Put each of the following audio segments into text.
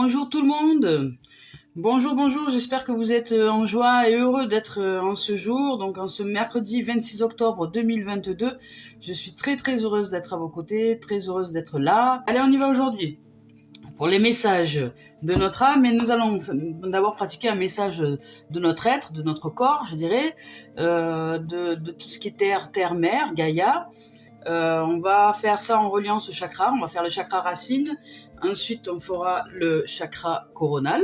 Bonjour tout le monde. Bonjour, j'espère que vous êtes en joie et heureux d'être en ce jour, donc en ce mercredi 26 octobre 2022. Je suis très heureuse d'être à vos côtés, très heureuse d'être là. Allez, on y va aujourd'hui pour les messages de notre âme, et nous allons d'abord pratiquer un message de notre être, de notre corps, je dirais, de tout ce qui est terre, mer, Gaïa. On va faire ça en reliant ce chakra. On va faire le chakra racine, ensuite on fera le chakra coronal,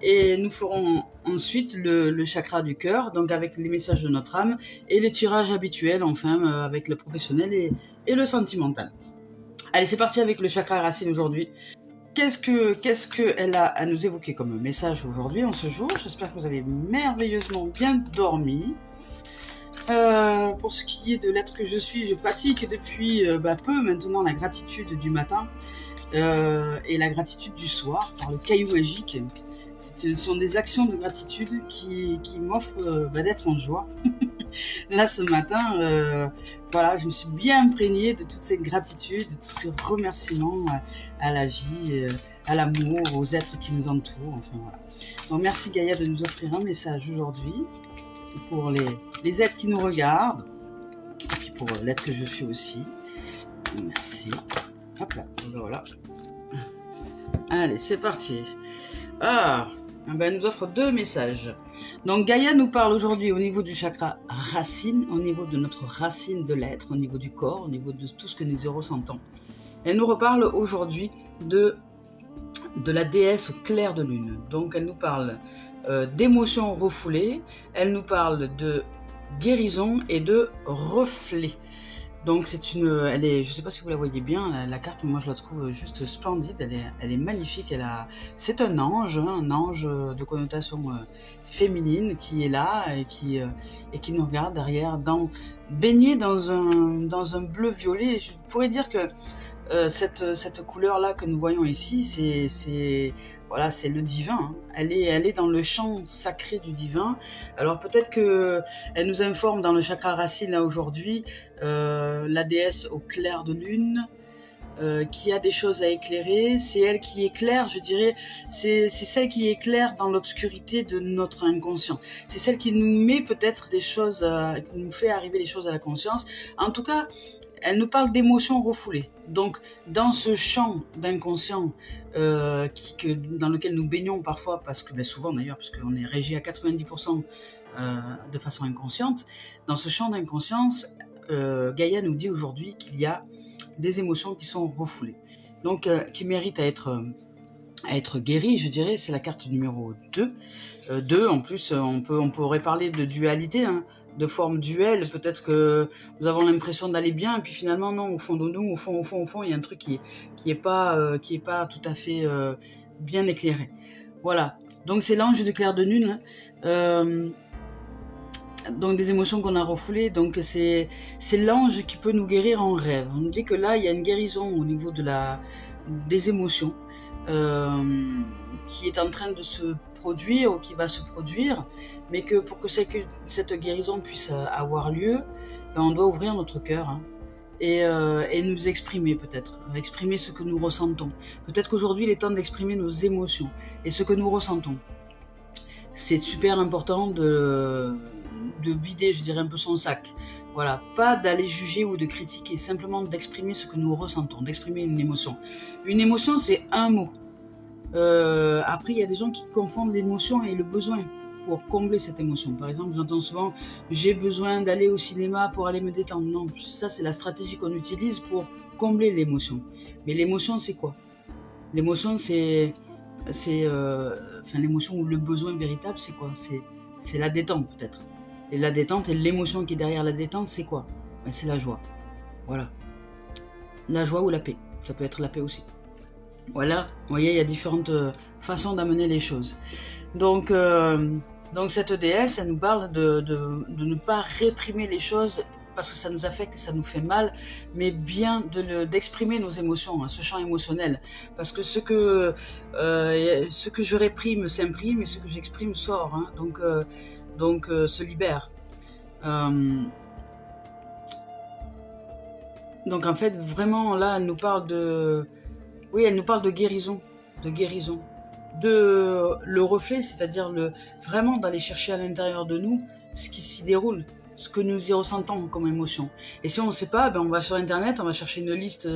et nous ferons ensuite le chakra du cœur, donc avec les messages de notre âme, et les tirages habituels, enfin, avec le professionnel et le sentimental. Allez, c'est parti avec le chakra racine aujourd'hui. Qu'est-ce qu'elle a à nous évoquer comme message aujourd'hui, en ce jour? J'espère que vous avez merveilleusement bien dormi. Pour ce qui est de l'être que je suis, je pratique depuis peu maintenant la gratitude du matin et la gratitude du soir par le caillou magique. Ce sont des actions de gratitude qui m'offrent d'être en joie. Là ce matin, voilà, je me suis bien imprégnée de toute cette gratitude, de tous ces remerciements à la vie, à l'amour, aux êtres qui nous entourent. Enfin voilà. Donc merci Gaïa de nous offrir un message aujourd'hui pour les êtres qui nous regardent, et puis pour l'être que je suis aussi. Merci. Hop là, voilà. Allez, c'est parti. Elle nous offre deux messages. Donc Gaïa nous parle aujourd'hui au niveau du chakra racine, au niveau de notre racine de l'être, au niveau du corps, au niveau de tout ce que nous ressentons. Elle nous reparle aujourd'hui de la déesse au clair de lune. Donc elle nous parle d'émotions refoulées, elle nous parle de guérison et de reflet. Donc elle est, je ne sais pas si vous la voyez bien, la carte, moi je la trouve juste splendide, elle est magnifique, c'est un ange de connotation féminine qui est là et qui nous regarde derrière, baigné dans un bleu violet. Je pourrais dire que cette couleur là que nous voyons ici, c'est le divin, hein. Elle est dans le champ sacré du divin. Alors peut-être que elle nous informe dans le chakra racine là aujourd'hui, la déesse au clair de lune, qui a des choses à éclairer. C'est elle qui éclaire, je dirais, c'est celle qui éclaire dans l'obscurité de notre inconscient. C'est celle qui nous met peut-être des choses, qui nous fait arriver des choses à la conscience. En tout cas, elle nous parle d'émotions refoulées. Donc, dans ce champ d'inconscient dans lequel nous baignons parfois, souvent d'ailleurs, parce qu'on est régi à 90% de façon inconsciente, dans ce champ d'inconscience, Gaïa nous dit aujourd'hui qu'il y a des émotions qui sont refoulées. Donc, qui méritent à être guéries, je dirais. C'est la carte numéro 2. 2, en plus, on pourrait parler de dualité, hein, de forme duelle. Peut-être que nous avons l'impression d'aller bien, et puis finalement non, au fond de nous, au fond, il y a un truc qui est pas tout à fait bien éclairé. Voilà. Donc c'est l'ange du clair de lune, donc des émotions qu'on a refoulées. Donc c'est l'ange qui peut nous guérir en rêve. On nous dit que là il y a une guérison au niveau des émotions qui est en train de se produire ou qui va se produire, mais que pour que cette guérison puisse avoir lieu, on doit ouvrir notre cœur, hein, et nous exprimer, peut-être exprimer ce que nous ressentons. Peut-être qu'aujourd'hui il est temps d'exprimer nos émotions et ce que nous ressentons. C'est super important de vider, je dirais, un peu son sac. Voilà, pas d'aller juger ou de critiquer, simplement d'exprimer ce que nous ressentons, d'exprimer une émotion. Une émotion, c'est un mot. Après, il y a des gens qui confondent l'émotion et le besoin pour combler cette émotion. Par exemple, j'entends souvent « j'ai besoin d'aller au cinéma pour aller me détendre ». Non, ça c'est la stratégie qu'on utilise pour combler l'émotion. Mais l'émotion, c'est quoi? L'émotion, c'est l'émotion ou le besoin véritable, c'est quoi? C'est la détente, peut-être. Et la détente et l'émotion qui est derrière la détente, c'est quoi? C'est la joie. Voilà. La joie ou la paix. Ça peut être la paix aussi. Voilà, vous voyez, il y a différentes façons d'amener les choses. Donc cette déesse, elle nous parle de ne pas réprimer les choses parce que ça nous affecte et ça nous fait mal, mais bien d'exprimer nos émotions, hein, ce champ émotionnel. Parce que ce que je réprime s'imprime et ce que j'exprime sort, hein, donc se libère. Donc en fait, vraiment, là, elle nous parle de guérison, le reflet, c'est-à-dire vraiment d'aller chercher à l'intérieur de nous ce qui s'y déroule, ce que nous y ressentons comme émotion. Et si on ne sait pas, on va sur Internet, on va chercher une liste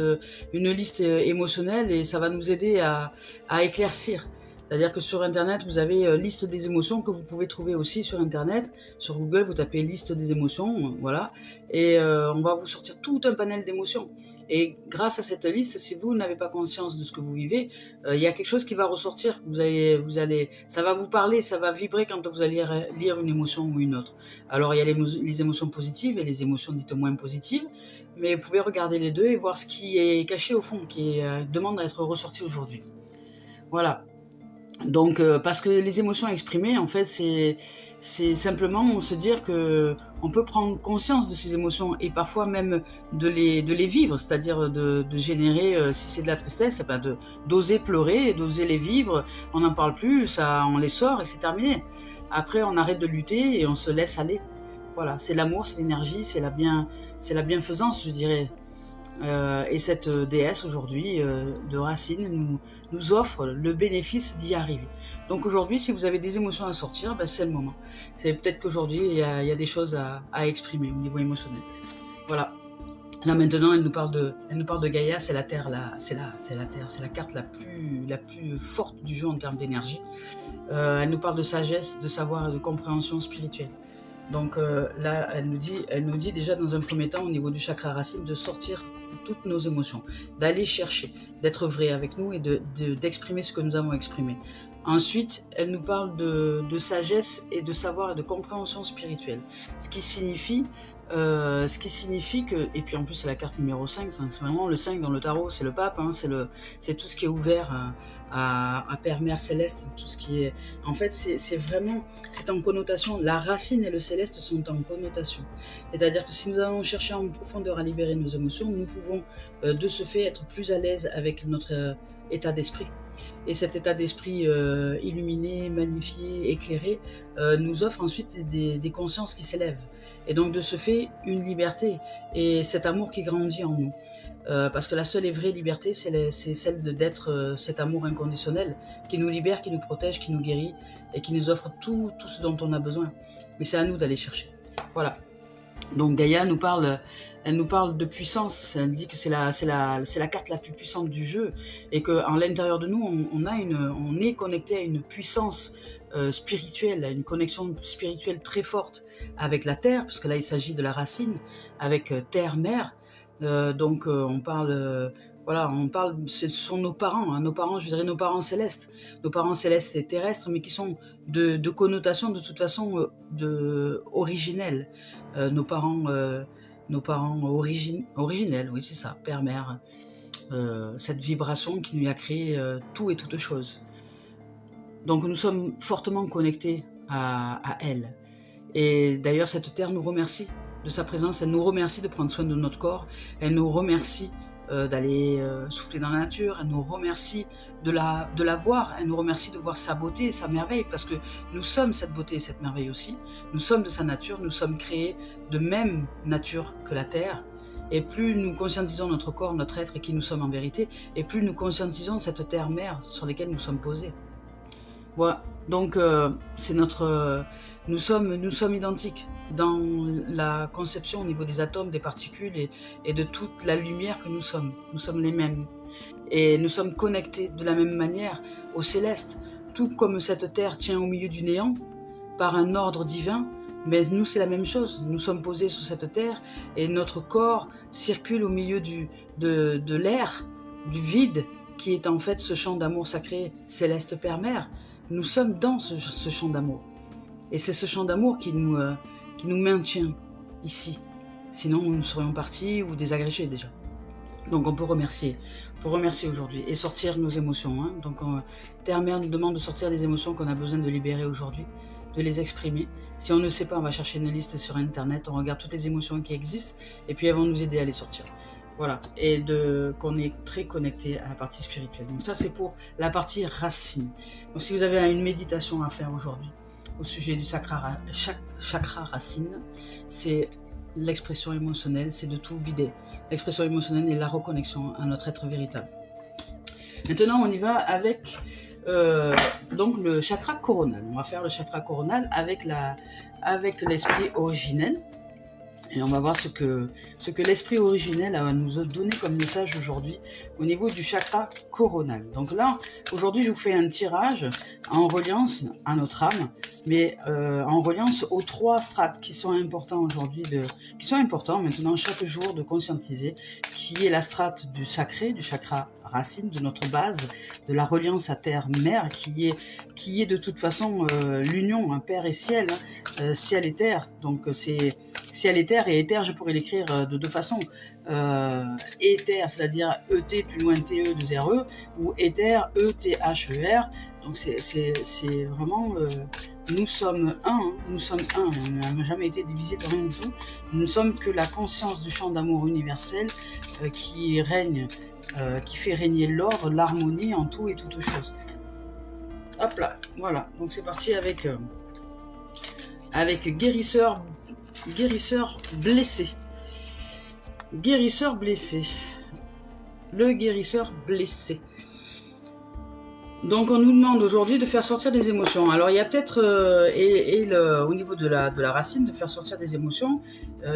émotionnelle et ça va nous aider à éclaircir. C'est-à-dire que sur Internet, vous avez liste des émotions que vous pouvez trouver aussi sur Internet. Sur Google, vous tapez liste des émotions, voilà. Et on va vous sortir tout un panel d'émotions. Et grâce à cette liste, si vous n'avez pas conscience de ce que vous vivez, il y a quelque chose qui va ressortir. Ça va vous parler, ça va vibrer quand vous allez lire une émotion ou une autre. Alors, il y a les émotions positives et les émotions dites moins positives. Mais vous pouvez regarder les deux et voir ce qui est caché au fond, qui demande à être ressorti aujourd'hui. Voilà. Donc, parce que les émotions exprimées, en fait, c'est simplement se dire que on peut prendre conscience de ces émotions et parfois même de les vivre, c'est-à-dire de générer, si c'est de la tristesse, d'oser pleurer, d'oser les vivre. On n'en parle plus, on les sort et c'est terminé. Après, on arrête de lutter et on se laisse aller. Voilà, c'est l'amour, c'est l'énergie, c'est la bienfaisance, je dirais. Et cette déesse aujourd'hui de Racine nous offre le bénéfice d'y arriver. Donc aujourd'hui, si vous avez des émotions à sortir, c'est le moment. C'est peut-être qu'aujourd'hui, il y a des choses à exprimer au niveau émotionnel. Voilà. Là maintenant, elle nous parle de Gaïa, c'est la Terre, c'est la Terre, c'est la carte la plus forte du jeu en termes d'énergie. Elle nous parle de sagesse, de savoir et de compréhension spirituelle. Donc là, elle nous dit déjà dans un premier temps au niveau du chakra racine de sortir toutes nos émotions, d'aller chercher, d'être vrai avec nous et d'exprimer ce que nous avons exprimé. Ensuite, elle nous parle de sagesse et de savoir et de compréhension spirituelle. Ce qui signifie que, et puis en plus c'est la carte numéro 5, c'est vraiment le 5 dans le tarot, c'est le pape, c'est tout ce qui est ouvert à Père, Mère, Céleste, tout ce qui est... En fait, c'est en connotation, la racine et le céleste sont en connotation. C'est-à-dire que si nous allons chercher en profondeur à libérer nos émotions, nous pouvons de ce fait être plus à l'aise avec notre état d'esprit. Et cet état d'esprit illuminé, magnifié, éclairé, nous offre ensuite des consciences qui s'élèvent. Et donc de ce fait, une liberté et cet amour qui grandit en nous. Parce que la seule et vraie liberté, c'est celle d'être cet amour inconditionnel qui nous libère, qui nous protège, qui nous guérit et qui nous offre tout ce dont on a besoin. Mais c'est à nous d'aller chercher. Voilà. Donc Gaïa elle nous parle de puissance. Elle dit que c'est la carte la plus puissante du jeu et qu'en l'intérieur de nous, on est connecté à une puissance spirituelle, à une connexion spirituelle très forte avec la terre, parce que là il s'agit de la racine, avec terre-mère. Donc on parle, ce sont nos parents, je dirais nos parents célestes et terrestres, mais qui sont de connotation de toute façon originelle. Nos parents originels, oui c'est ça, père, mère, cette vibration qui nous a créé tout et toutes choses. Donc nous sommes fortement connectés à elle. Et d'ailleurs cette terre nous remercie de sa présence, elle nous remercie de prendre soin de notre corps, elle nous remercie d'aller souffler dans la nature, elle nous remercie de la voir, elle nous remercie de voir sa beauté et sa merveille, parce que nous sommes cette beauté et cette merveille aussi, nous sommes de sa nature, nous sommes créés de même nature que la terre, et plus nous conscientisons notre corps, notre être et qui nous sommes en vérité, et plus nous conscientisons cette terre-mère sur laquelle nous sommes posés. Voilà, donc c'est nous sommes identiques dans la conception au niveau des atomes, des particules et de toute la lumière que nous sommes. Nous sommes les mêmes. Et nous sommes connectés de la même manière au céleste. Tout comme cette terre tient au milieu du néant par un ordre divin, mais nous c'est la même chose. Nous sommes posés sur cette terre et notre corps circule au milieu de l'air, du vide, qui est en fait ce champ d'amour sacré céleste Père-Mère. Nous sommes dans ce champ d'amour. Et c'est ce champ d'amour qui nous maintient ici. Sinon, nous serions partis ou désagrégés déjà. Donc on peut remercier aujourd'hui et sortir nos émotions. Donc Terre-Mère nous demande de sortir les émotions qu'on a besoin de libérer aujourd'hui, de les exprimer. Si on ne sait pas, on va chercher une liste sur Internet, on regarde toutes les émotions qui existent et puis elles vont nous aider à les sortir. Voilà, et qu'on est très connecté à la partie spirituelle. Donc ça c'est pour la partie racine. Donc si vous avez une méditation à faire aujourd'hui au sujet du chakra racine, c'est l'expression émotionnelle, c'est de tout vider. L'expression émotionnelle et la reconnexion à notre être véritable. Maintenant on y va avec donc le chakra coronal. On va faire le chakra coronal avec l'esprit originel. Et on va voir ce que l'esprit originel a nous donné comme message aujourd'hui au niveau du chakra coronal. Donc là, aujourd'hui, je vous fais un tirage en reliance à notre âme, mais en reliance aux 3 strates qui sont importants aujourd'hui, qui sont importants maintenant chaque jour de conscientiser, qui est la strate du sacré, du chakra racine, de notre base, de la reliance à terre-mère, qui est de toute façon l'union, père et ciel, ciel et terre. Donc c'est ciel et terre, et éther, je pourrais l'écrire de 2 façons. Éther, c'est-à-dire ET plus loin TE de RE, ou éther, ETHER. Donc c'est vraiment, nous sommes un, nous sommes un, on n'a jamais été divisé de rien du tout. Nous ne sommes que la conscience du champ d'amour universel qui règne, qui fait régner l'ordre, l'harmonie en tout et toutes choses. Hop là, voilà, donc c'est parti avec guérisseur blessé. Guérisseur blessé. Le guérisseur blessé. Donc on nous demande aujourd'hui de faire sortir des émotions. Alors il y a peut-être, au niveau de la racine, de faire sortir des émotions,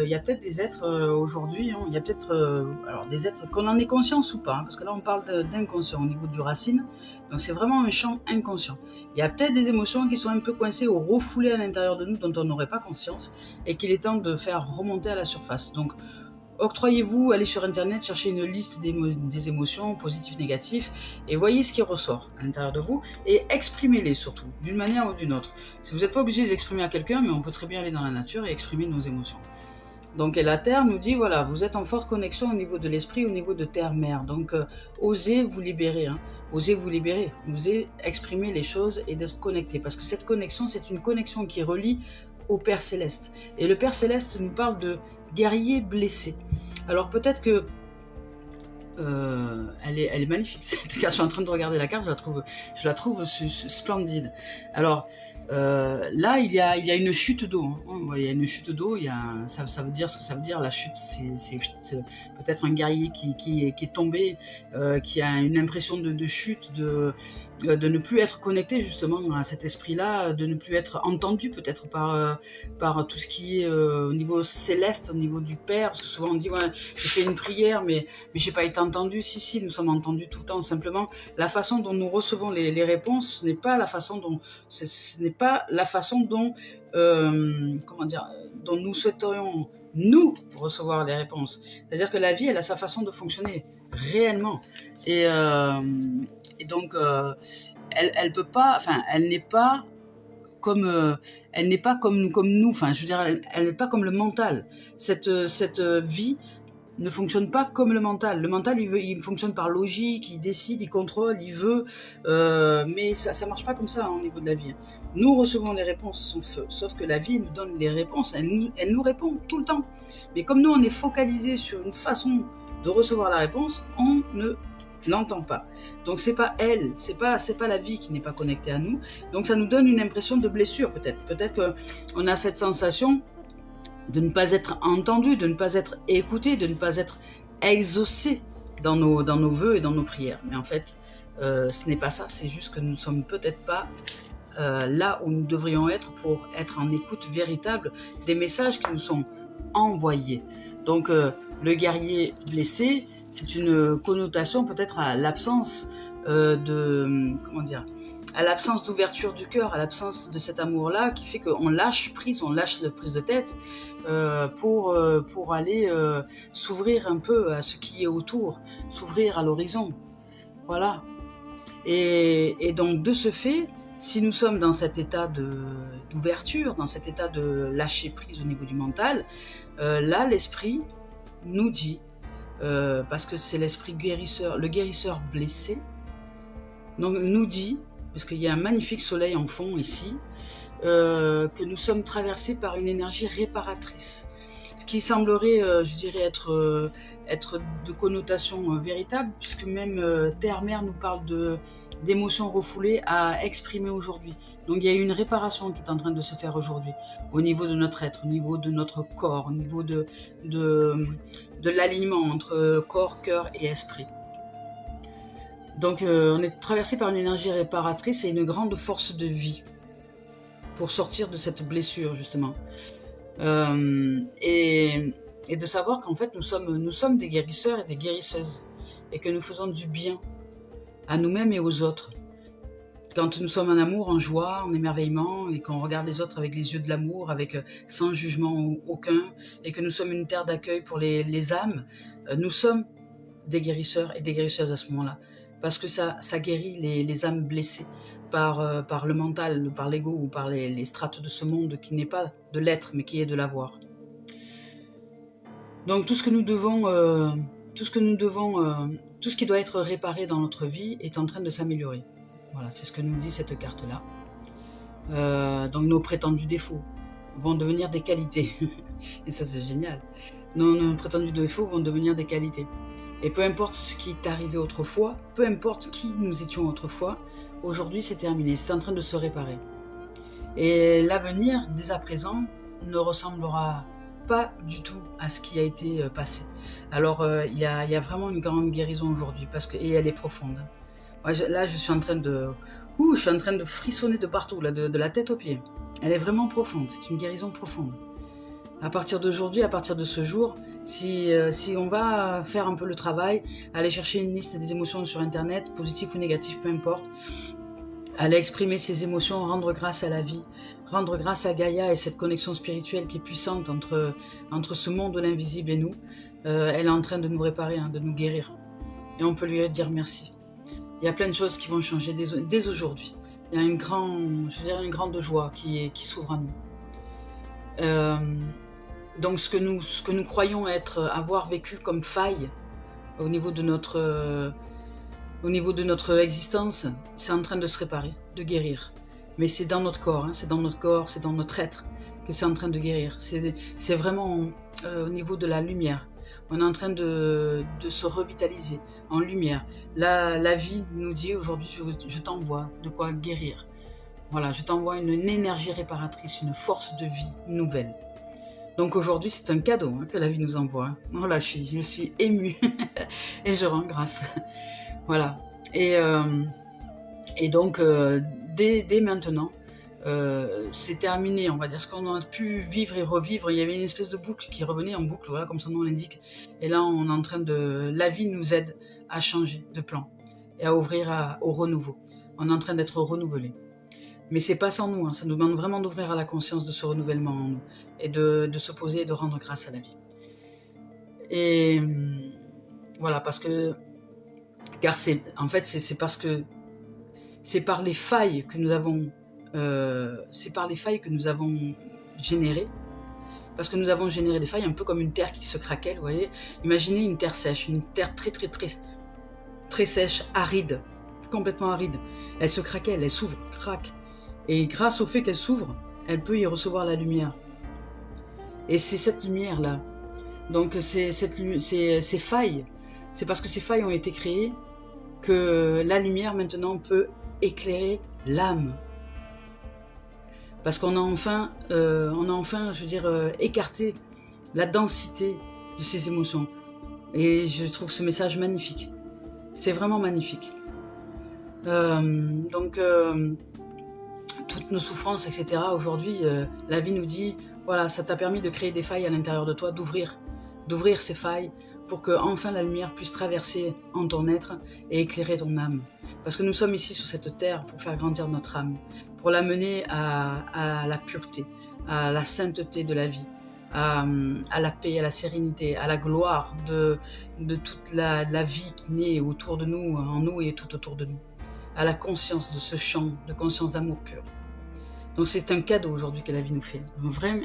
il y a peut-être des êtres aujourd'hui, il y a peut-être des êtres qu'on en ait conscience ou pas, parce que là on parle d'inconscient au niveau du racine, donc c'est vraiment un champ inconscient. Il y a peut-être des émotions qui sont un peu coincées ou refoulées à l'intérieur de nous, dont on n'aurait pas conscience, et qu'il est temps de faire remonter à la surface. Donc octroyez-vous, allez sur internet, cherchez une liste des émotions, positives, négatives, et voyez ce qui ressort à l'intérieur de vous, et exprimez-les surtout, d'une manière ou d'une autre. Si vous n'êtes pas obligé d'exprimer à quelqu'un, mais on peut très bien aller dans la nature et exprimer nos émotions. Donc et la Terre nous dit, voilà, vous êtes en forte connexion au niveau de l'esprit, au niveau de Terre-Mère. Donc osez vous libérer, osez vous libérer, osez exprimer les choses et d'être connecté. Parce que cette connexion, c'est une connexion qui relie au Père Céleste. Et le Père Céleste nous parle de guerrier blessé. Alors peut-être que elle est magnifique. Je suis en train de regarder la carte, je la trouve splendide. Alors là, il y a une chute d'eau. Il y a une chute d'eau. Ça veut dire ce que ça veut dire. La chute, c'est peut-être un guerrier qui est tombé, qui a une impression de chute, de ne plus être connecté justement à cet esprit-là, de ne plus être entendu peut-être par tout ce qui est au niveau céleste, au niveau du Père, parce que souvent on dit ouais, j'ai fait une prière mais j'ai pas été entendu. Si, nous sommes entendus tout le temps. Simplement la façon dont nous recevons les réponses, ce n'est pas la façon dont dont nous souhaiterions nous recevoir les réponses. C'est-à-dire que la vie, elle a sa façon de fonctionner réellement, et donc elle peut pas, enfin elle n'est pas comme nous, enfin je veux dire, elle n'est pas comme le mental. Cette vie ne fonctionne pas comme le mental. Le mental, il fonctionne par logique, il décide, il contrôle, il veut, mais ça marche pas comme ça au niveau de la vie. Nous recevons les réponses, sauf que la vie nous donne les réponses, elle nous répond tout le temps. Mais comme nous, on est focalisé sur une façon de recevoir la réponse, on ne l'entend pas. Donc c'est pas elle, c'est pas la vie qui n'est pas connectée à nous. Donc ça nous donne une impression de blessure peut-être. Peut-être qu'on a cette sensation de ne pas être entendu, de ne pas être écouté, de ne pas être exaucé dans nos vœux et dans nos prières. Mais en fait, ce n'est pas ça, c'est juste que nous ne sommes peut-être pas là où nous devrions être pour être en écoute véritable des messages qui nous sont envoyés. Donc le guerrier blessé, c'est une connotation peut-être à l'absence à l'absence d'ouverture du cœur, à l'absence de cet amour-là, qui fait qu'on lâche prise, on lâche la prise de tête pour aller s'ouvrir un peu à ce qui est autour, s'ouvrir à l'horizon. Voilà. Et donc de ce fait, si nous sommes dans cet état d'ouverture, dans cet état de lâcher prise au niveau du mental, là l'esprit nous dit, parce que c'est l'esprit guérisseur, le guérisseur blessé, donc nous dit, parce qu'il y a un magnifique soleil en fond ici, que nous sommes traversés par une énergie réparatrice. Ce qui semblerait, je dirais, être de connotation véritable, puisque même Terre-Mère nous parle d'émotions refoulées à exprimer aujourd'hui. Donc il y a une réparation qui est en train de se faire aujourd'hui, au niveau de notre être, au niveau de notre corps, au niveau de l'alignement entre corps, cœur et esprit. Donc on est traversé par une énergie réparatrice et une grande force de vie pour sortir de cette blessure justement. Et de savoir qu'en fait nous sommes des guérisseurs et des guérisseuses et que nous faisons du bien à nous-mêmes et aux autres. Quand nous sommes en amour, en joie, en émerveillement et qu'on regarde les autres avec les yeux de l'amour, sans jugement aucun, et que nous sommes une terre d'accueil pour les âmes, nous sommes des guérisseurs et des guérisseuses à ce moment-là. Parce que ça guérit les âmes blessées par le mental, par l'ego ou par les strates de ce monde qui n'est pas de l'être mais qui est de l'avoir. Donc tout ce qui doit être réparé dans notre vie est en train de s'améliorer. Voilà, c'est ce que nous dit cette carte-là. Donc nos prétendus défauts vont devenir des qualités. Et ça c'est génial. Nos prétendus défauts vont devenir des qualités. Et peu importe ce qui est arrivé autrefois, peu importe qui nous étions autrefois, aujourd'hui c'est terminé, c'est en train de se réparer. Et l'avenir, dès à présent, ne ressemblera pas du tout à ce qui a été passé. Alors il y a vraiment une grande guérison aujourd'hui, et elle est profonde. Moi, là je suis en train de frissonner de partout, là, de la tête aux pieds. Elle est vraiment profonde, c'est une guérison profonde. À partir d'aujourd'hui, à partir de ce jour, si on va faire un peu le travail, aller chercher une liste des émotions sur internet, positives ou négatives, peu importe, aller exprimer ses émotions, rendre grâce à la vie, rendre grâce à Gaïa et cette connexion spirituelle qui est puissante entre ce monde de l'invisible et nous, elle est en train de nous réparer, de nous guérir. Et on peut lui dire merci. Il y a plein de choses qui vont changer dès aujourd'hui. Il y a une grande joie qui s'ouvre à nous. Donc ce que nous croyons avoir vécu comme faille au niveau de notre existence, c'est en train de se réparer, de guérir. Mais c'est dans notre corps, c'est dans notre être que c'est en train de guérir. C'est vraiment au niveau de la lumière. On est en train de se revitaliser en lumière. La vie nous dit aujourd'hui, je t'envoie de quoi guérir. Voilà, je t'envoie une énergie réparatrice, une force de vie nouvelle. Donc aujourd'hui, c'est un cadeau que la vie nous envoie. Voilà, je suis émue et je rends grâce. Voilà. Et donc, dès maintenant, c'est terminé, on va dire, ce qu'on a pu vivre et revivre. Il y avait une espèce de boucle qui revenait en boucle, voilà, comme son nom l'indique. Et là, on est en train la vie nous aide à changer de plan et à ouvrir au renouveau. On est en train d'être renouvelé. Mais c'est pas sans nous, ça nous demande vraiment d'ouvrir à la conscience de ce renouvellement en nous et de se poser et de rendre grâce à la vie. Et voilà, car c'est parce que c'est par les failles que nous avons générées, parce que nous avons généré des failles un peu comme une terre qui se craquelle, vous voyez. Imaginez une terre sèche, une terre très très très très sèche, aride, complètement aride. Elle se craquelle, elle s'ouvre, craque. Et grâce au fait qu'elle s'ouvre, elle peut y recevoir la lumière. Et c'est cette lumière-là. Donc ces failles, c'est parce que ces failles ont été créées que la lumière maintenant peut éclairer l'âme. Parce qu'on a enfin, écarté la densité de ces émotions. Et je trouve ce message magnifique. C'est vraiment magnifique. Toutes nos souffrances, etc. Aujourd'hui, la vie nous dit, voilà, ça t'a permis de créer des failles à l'intérieur de toi, d'ouvrir ces failles pour que enfin la lumière puisse traverser en ton être et éclairer ton âme. Parce que nous sommes ici sur cette terre pour faire grandir notre âme, pour l'amener à la pureté, à la sainteté de la vie, à la paix, à la sérénité, à la gloire de toute la vie qui naît autour de nous, en nous et tout autour de nous, à la conscience de ce champ de conscience d'amour pur. Donc c'est un cadeau aujourd'hui que la vie nous fait,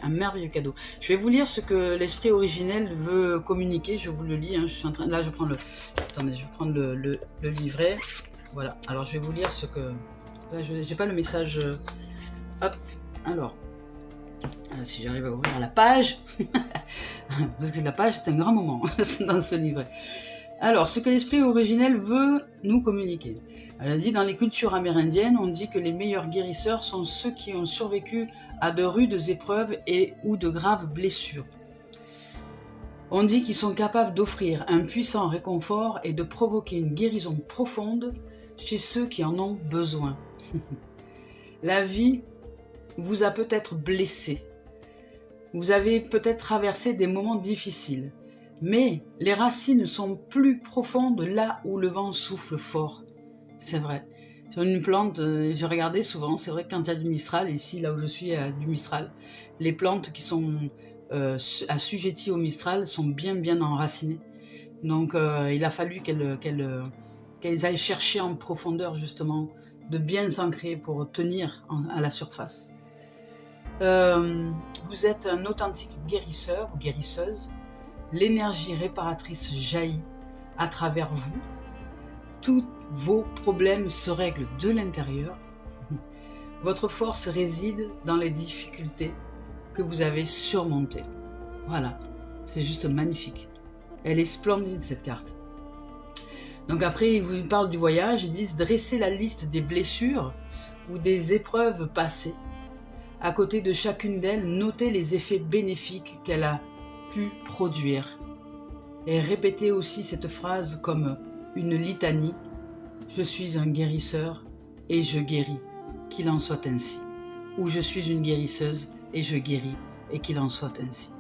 un merveilleux cadeau. Je vais vous lire ce que l'esprit originel veut communiquer, je vous le lis, je suis en train, là je prends le livret, voilà, alors je vais vous lire ce que, là je n'ai pas le message, hop, alors, si j'arrive à ouvrir la page, parce que la page c'est un grand moment dans ce livret. Alors, ce que l'esprit originel veut nous communiquer. Elle a dit, dans les cultures amérindiennes, on dit que les meilleurs guérisseurs sont ceux qui ont survécu à de rudes épreuves ou de graves blessures. On dit qu'ils sont capables d'offrir un puissant réconfort et de provoquer une guérison profonde chez ceux qui en ont besoin. La vie vous a peut-être blessé. Vous avez peut-être traversé des moments difficiles. Mais les racines sont plus profondes là où le vent souffle fort. C'est vrai. Sur une plante, j'ai regardé souvent, c'est vrai que quand il y a du Mistral, ici, là où je suis, il y a du Mistral, les plantes qui sont assujetties au Mistral sont bien enracinées. Donc il a fallu qu'elles aillent chercher en profondeur, justement, de bien s'ancrer pour tenir à la surface. Vous êtes un authentique guérisseur ou guérisseuse. L'énergie réparatrice jaillit à travers vous. Tous vos problèmes se règlent de l'intérieur. Votre force réside dans les difficultés que vous avez surmontées. Voilà, c'est juste magnifique. Elle est splendide cette carte. Donc après, ils vous parlent du voyage, ils disent dresser la liste des blessures ou des épreuves passées. À côté de chacune d'elles, notez les effets bénéfiques qu'elle a pu produire. Et répétez aussi cette phrase comme une litanie. Je suis un guérisseur et je guéris, qu'il en soit ainsi. Ou je suis une guérisseuse et je guéris et qu'il en soit ainsi.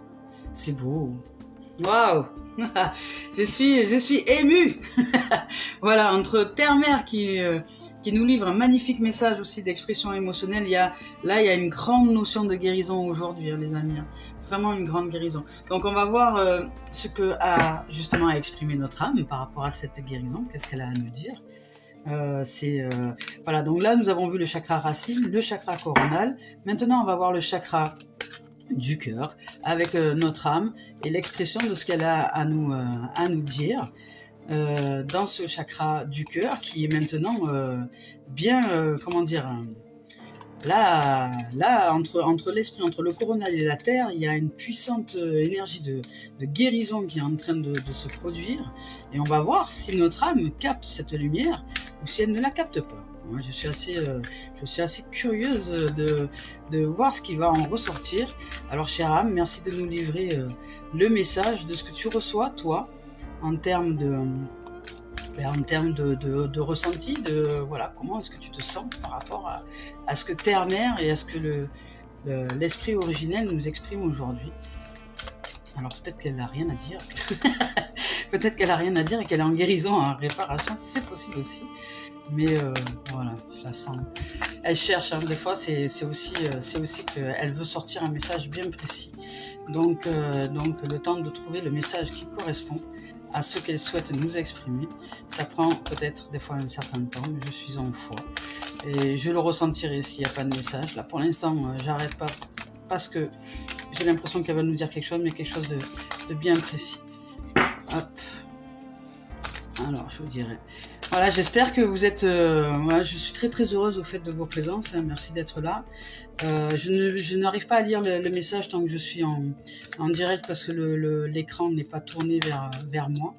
C'est beau. Waouh. Je suis émue. Voilà, entre Terre-Mère qui nous livre un magnifique message aussi d'expression émotionnelle, il y a une grande notion de guérison aujourd'hui, hein, les amis. Vraiment une grande guérison. Donc on va voir ce que a justement à exprimer notre âme par rapport à cette guérison. Qu'est-ce qu'elle a à nous dire. Voilà, donc là nous avons vu le chakra racine, le chakra coronal. Maintenant on va voir le chakra du cœur avec notre âme et l'expression de ce qu'elle a à nous dire dans ce chakra du cœur qui est maintenant comment dire, là entre l'esprit, entre le coronal et la terre, il y a une puissante énergie de guérison qui est en train de se produire, et on va voir si notre âme capte cette lumière ou si elle ne la capte pas. Moi, je suis assez curieuse de voir ce qui va en ressortir. Alors, chère âme, merci de nous livrer le message de ce que tu reçois, toi, en termes de ressenti, voilà, comment est-ce que tu te sens par rapport à ce que Terre-Mère et à ce que l'esprit originel nous exprime aujourd'hui. Alors, peut-être qu'elle n'a rien à dire. Peut-être qu'elle n'a rien à dire et qu'elle est en guérison, en réparation, c'est possible aussi. Mais voilà, je la sens. Elle cherche, hein, des fois c'est aussi qu'elle veut sortir un message bien précis. Donc le temps de trouver le message qui correspond à ce qu'elle souhaite nous exprimer, ça prend peut-être des fois un certain temps, mais je suis en foi. Et je le ressentirai s'il n'y a pas de message. Là pour l'instant, j'arrête pas parce que j'ai l'impression qu'elle va nous dire quelque chose, mais quelque chose de bien précis. Hop. Alors, je vous dirai. Voilà, j'espère que vous êtes... voilà, je suis très heureuse au fait de vos présences. Hein, merci d'être là. Je n'arrive pas à lire le message tant que je suis en direct parce que l'écran n'est pas tourné vers moi.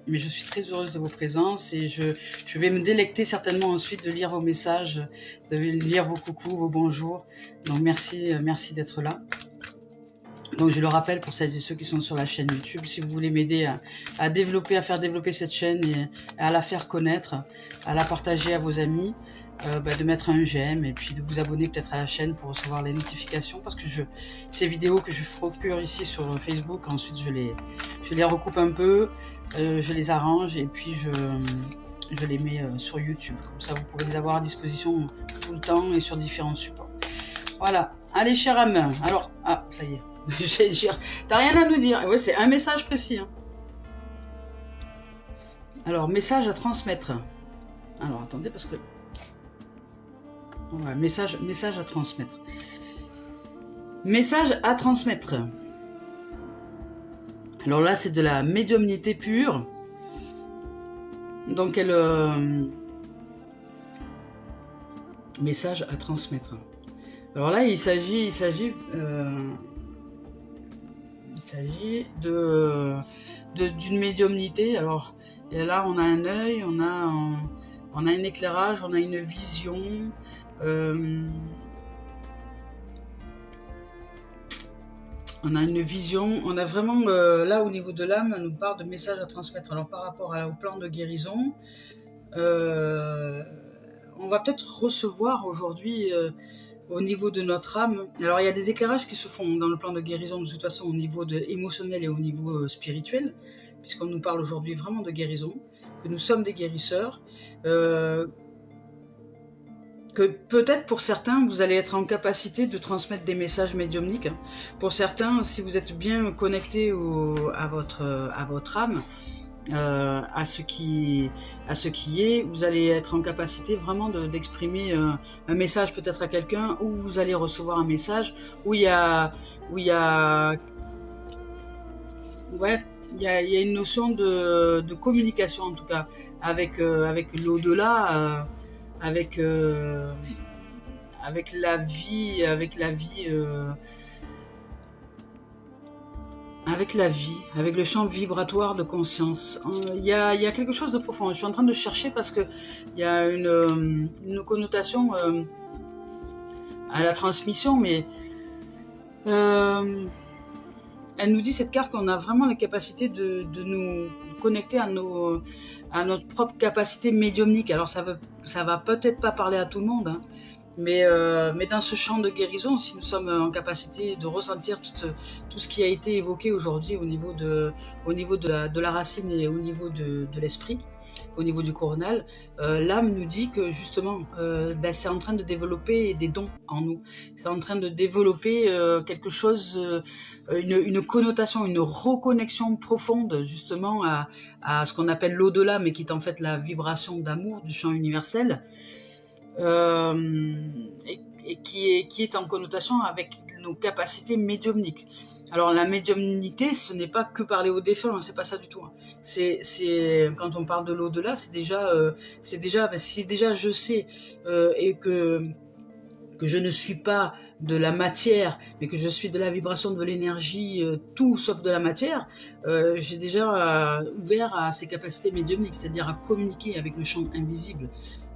Mais je suis très heureuse de vos présences et je vais me délecter certainement ensuite de lire vos messages, de lire vos coucous, vos bonjours. Donc merci d'être là. Donc je le rappelle pour celles et ceux qui sont sur la chaîne YouTube, si vous voulez m'aider à faire développer cette chaîne et à la faire connaître, à la partager à vos amis, de mettre un j'aime et puis de vous abonner peut-être à la chaîne pour recevoir les notifications, parce que ces vidéos que je procure ici sur Facebook, ensuite je les recoupe un peu, je les arrange et puis je les mets sur YouTube. Comme ça vous pouvez les avoir à disposition tout le temps et sur différents supports. Voilà, allez chère âme, alors, ça y est. Je vais dire, t'as rien à nous dire. Ouais, c'est un message précis. Hein. Alors, message à transmettre. Alors, attendez, parce que... Ouais, message à transmettre. Message à transmettre. Alors là, c'est de la médiumnité pure. Donc, message à transmettre. Alors là, il s'agit d'une médiumnité. Alors, et là, on a un œil, on a un éclairage, on a une vision. On a une vision, on a vraiment, là au niveau de l'âme, on nous parle de messages à transmettre. Alors par rapport au plan de guérison, euh, on va peut-être recevoir aujourd'hui au niveau de notre âme. Alors il y a des éclairages qui se font dans le plan de guérison de toute façon au niveau émotionnel et au niveau spirituel, puisqu'on nous parle aujourd'hui vraiment de guérison, que nous sommes des guérisseurs, que peut-être pour certains, vous allez être en capacité de transmettre des messages médiumniques. Pour certains, si vous êtes bien connecté à votre âme, à ce qui est, vous allez être en capacité vraiment d'exprimer un message peut-être à quelqu'un, ou vous allez recevoir un message où il y a une notion de communication, en tout cas avec l'au-delà, avec la vie, avec le champ vibratoire de conscience. Il y a quelque chose de profond. Je suis en train de chercher parce que il y a une connotation à la transmission, mais elle nous dit, cette carte, qu'on a vraiment la capacité de nous connecter à notre propre capacité médiumnique. Alors ça va peut-être pas parler à tout le monde, hein, mais dans ce champ de guérison, si nous sommes en capacité de ressentir tout ce qui a été évoqué aujourd'hui au niveau de la racine et au niveau de l'esprit, au niveau du coronal, l'âme nous dit que justement c'est en train de développer des dons en nous, c'est en train de développer quelque chose, une connotation, une reconnexion profonde justement à ce qu'on appelle l'au-delà, mais qui est en fait la vibration d'amour du champ universel, et qui est en connotation avec nos capacités médiumniques. Alors la médiumnité, ce n'est pas que parler aux défunts, hein, c'est pas ça du tout. Hein. C'est quand on parle de l'au-delà, c'est déjà si déjà je sais et que je ne suis pas de la matière, mais que je suis de la vibration, de l'énergie, tout sauf de la matière, j'ai déjà ouvert à ces capacités médiumniques, c'est-à-dire à communiquer avec le champ invisible,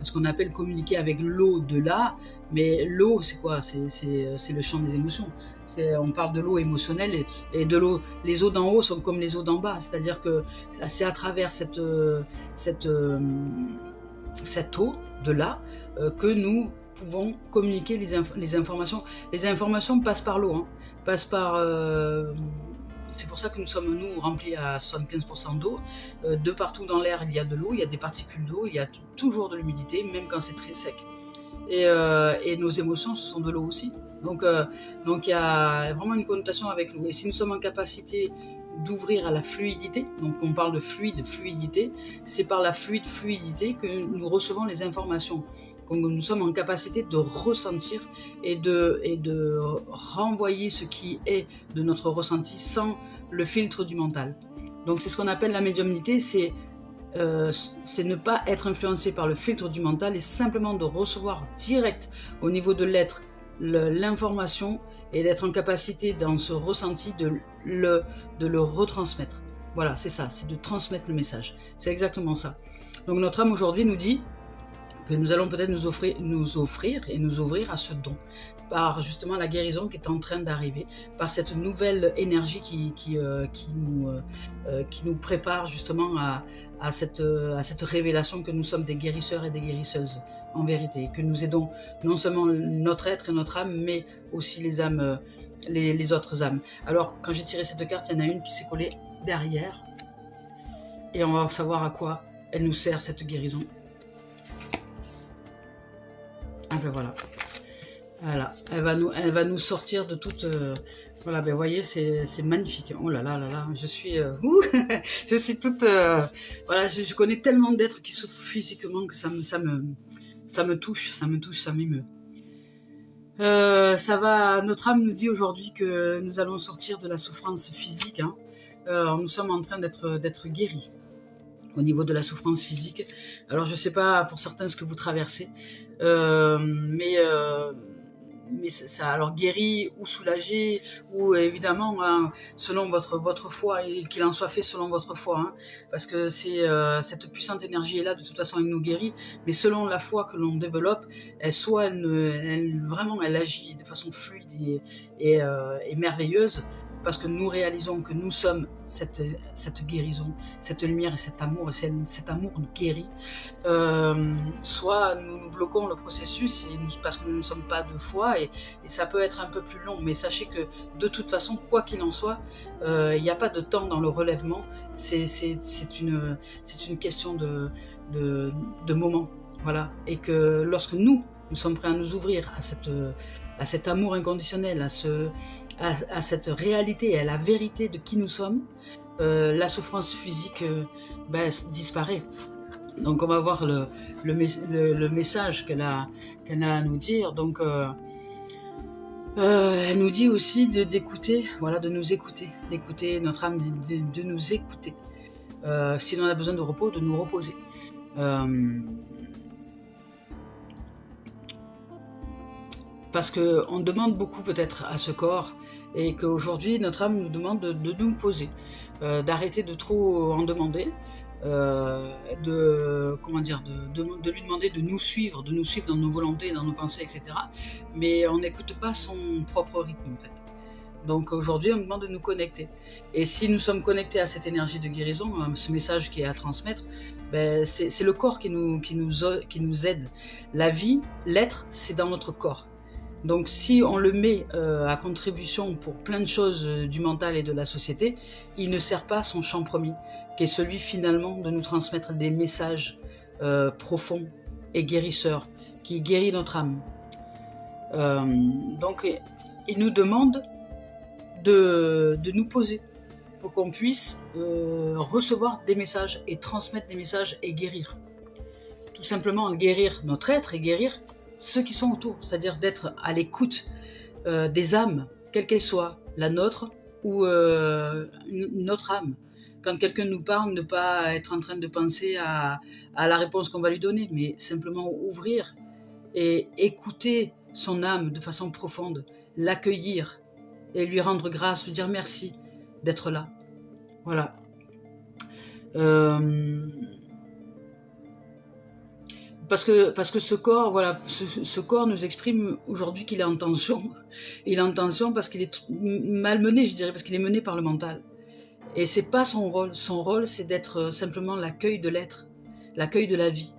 ce qu'on appelle communiquer avec l'au-delà. Mais l'eau, c'est quoi? C'est le champ des émotions. On parle de l'eau émotionnelle et de l'eau. Les eaux d'en haut sont comme les eaux d'en bas, c'est-à-dire que c'est à travers cette eau de là que nous pouvons communiquer les informations. Les informations passent par l'eau, hein, passent par... c'est pour ça que nous sommes, nous, remplis à 75% d'eau. De partout dans l'air, il y a de l'eau, il y a des particules d'eau, il y a toujours de l'humidité, même quand c'est très sec. Et nos émotions, ce sont de l'eau aussi. Donc il y a vraiment une connotation avec l'eau. Et si nous sommes en capacité d'ouvrir à la fluidité, donc on parle de fluidité, c'est par la fluidité que nous recevons les informations, que nous sommes en capacité de ressentir et de renvoyer ce qui est de notre ressenti sans le filtre du mental. Donc c'est ce qu'on appelle la médiumnité, c'est ne pas être influencé par le filtre du mental et simplement de recevoir direct au niveau de l'être l'information et d'être en capacité dans ce ressenti de le retransmettre. Voilà, c'est ça, c'est de transmettre le message. C'est exactement ça. Donc notre âme aujourd'hui nous dit que nous allons peut-être nous offrir et nous ouvrir à ce don, par justement la guérison qui est en train d'arriver, par cette nouvelle énergie qui nous prépare justement à cette révélation que nous sommes des guérisseurs et des guérisseuses, en vérité, que nous aidons non seulement notre être et notre âme, mais aussi les âmes, les autres âmes. Alors, quand j'ai tiré cette carte, il y en a une qui s'est collée derrière, et on va savoir à quoi elle nous sert, cette guérison. Ah ben voilà. Voilà, elle va nous sortir de toute... voilà, ben vous voyez, c'est magnifique. Oh là là là là, je suis... je suis toute... voilà, je connais tellement d'êtres qui souffrent physiquement que ça me touche, ça m'émeut. Notre âme nous dit aujourd'hui que nous allons sortir de la souffrance physique. Hein. Nous sommes en train d'être guéris au niveau de la souffrance physique. Alors je ne sais pas pour certains ce que vous traversez, mais ça, alors guéri ou soulagé, ou évidemment hein, selon votre foi, et qu'il en soit fait selon votre foi, hein, parce que c'est cette puissante énergie est là, de toute façon elle nous guérit, mais selon la foi que l'on développe, elle agit de façon fluide et merveilleuse parce que nous réalisons que nous sommes cette guérison, cette lumière et cet amour nous guérit, soit nous bloquons le processus parce que nous ne sommes pas de foi et ça peut être un peu plus long, mais sachez que de toute façon, quoi qu'il en soit, il n'y a pas de temps dans le relèvement, c'est une question de moment, voilà, et que lorsque nous sommes prêts à nous ouvrir à cet amour inconditionnel, à cette réalité et à la vérité de qui nous sommes, la souffrance physique disparaît. Donc on va voir le message qu'elle a à nous dire. Donc elle nous dit aussi d'écouter, voilà, de nous écouter, d'écouter notre âme, de nous écouter. Si on a besoin de repos, de nous reposer. Parce qu'on demande beaucoup peut-être à ce corps et qu'aujourd'hui notre âme nous demande de nous poser, d'arrêter de trop en demander, de lui demander de nous suivre dans nos volontés, dans nos pensées, etc. Mais on n'écoute pas son propre rythme en fait. Donc aujourd'hui on nous demande de nous connecter. Et si nous sommes connectés à cette énergie de guérison, ce message qui est à transmettre, c'est le corps qui nous aide. La vie, l'être, c'est dans notre corps. Donc si on le met à contribution pour plein de choses du mental et de la société, il ne sert pas son champ premier, qui est celui finalement de nous transmettre des messages profonds et guérisseurs, qui guérit notre âme. Donc il nous demande de nous poser pour qu'on puisse recevoir des messages et transmettre des messages et guérir. Tout simplement guérir notre être et guérir ceux qui sont autour, c'est-à-dire d'être à l'écoute des âmes, quelle qu'elle soit, la nôtre ou une autre âme. Quand quelqu'un nous parle, ne pas être en train de penser à la réponse qu'on va lui donner, mais simplement ouvrir et écouter son âme de façon profonde, l'accueillir et lui rendre grâce, lui dire merci d'être là. Voilà. Parce que ce corps, voilà, ce corps nous exprime aujourd'hui qu'il est en tension. Il est en tension parce qu'il est malmené, je dirais, parce qu'il est mené par le mental. Et c'est pas son rôle. Son rôle, c'est d'être simplement l'accueil de l'être, l'accueil de la vie.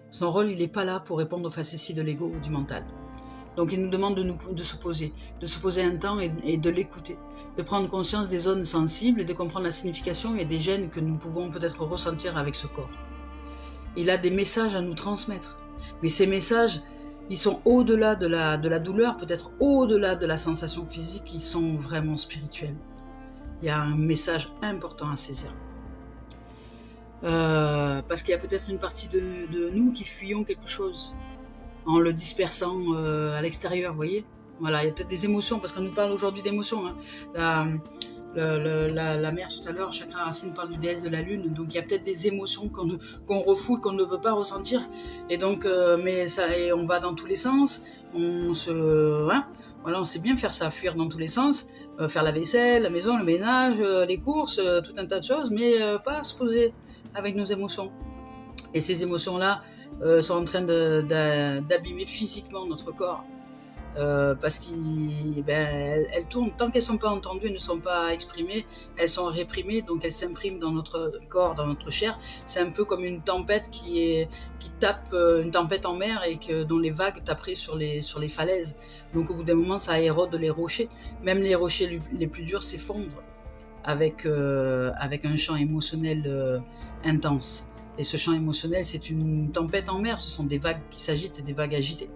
Son rôle, il n'est pas là pour répondre aux facéties de l'ego ou du mental. Donc il nous demande de se poser un temps et de l'écouter, de prendre conscience des zones sensibles et de comprendre la signification et des gènes que nous pouvons peut-être ressentir avec ce corps. Il a des messages à nous transmettre. Mais ces messages, ils sont au-delà de la douleur, peut-être au-delà de la sensation physique, ils sont vraiment spirituels. Il y a un message important à saisir. Parce qu'il y a peut-être une partie de nous qui fuyons quelque chose en le dispersant à l'extérieur, vous voyez. Voilà, il y a peut-être des émotions, parce qu'on nous parle aujourd'hui d'émotions. Hein. La mère tout à l'heure, Chakra Racine, parle du déesse de la lune, donc il y a peut-être des émotions qu'on refoule, qu'on ne veut pas ressentir, et donc et on va dans tous les sens, voilà, on sait bien faire ça, fuir dans tous les sens, faire la vaisselle, la maison, le ménage, les courses, tout un tas de choses, mais pas se poser avec nos émotions. Et ces émotions-là sont en train d'abîmer physiquement notre corps. Parce qu'elles tournent, tant qu'elles ne sont pas entendues, elles ne sont pas exprimées, elles sont réprimées, donc elles s'impriment dans notre corps, dans notre chair. C'est un peu comme une tempête qui tape, une tempête en mer et dont les vagues taperaient sur les falaises. Donc au bout d'un moment, ça érode les rochers. Même les rochers les plus durs s'effondrent avec un champ émotionnel intense. Et ce champ émotionnel, c'est une tempête en mer, ce sont des vagues qui s'agitent et des vagues agitées.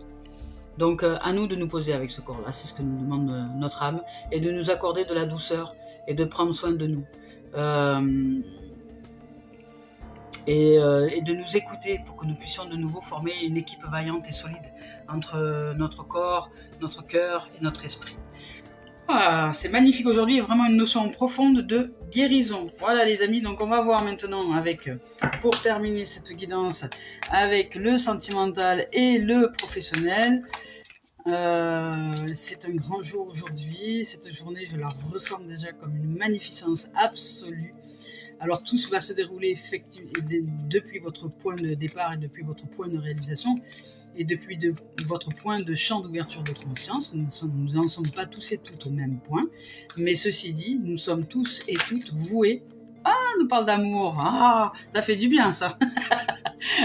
Donc à nous de nous poser avec ce corps-là, c'est ce que nous demande notre âme, et de nous accorder de la douceur et de prendre soin de nous. Et de nous écouter pour que nous puissions de nouveau former une équipe vaillante et solide entre notre corps, notre cœur et notre esprit. Ah, c'est magnifique aujourd'hui, vraiment une notion profonde de guérison. Voilà les amis, donc on va voir maintenant pour terminer cette guidance, avec le sentimental et le professionnel. C'est un grand jour aujourd'hui, cette journée je la ressens déjà comme une magnificence absolue. Alors tout va se dérouler effectivement depuis votre point de départ et depuis votre point de réalisation. et depuis votre point de champ d'ouverture de conscience. Nous n'en sommes pas tous et toutes au même point, mais ceci dit, nous sommes tous et toutes voués. Ah, on nous parle d'amour, ah, ça fait du bien ça.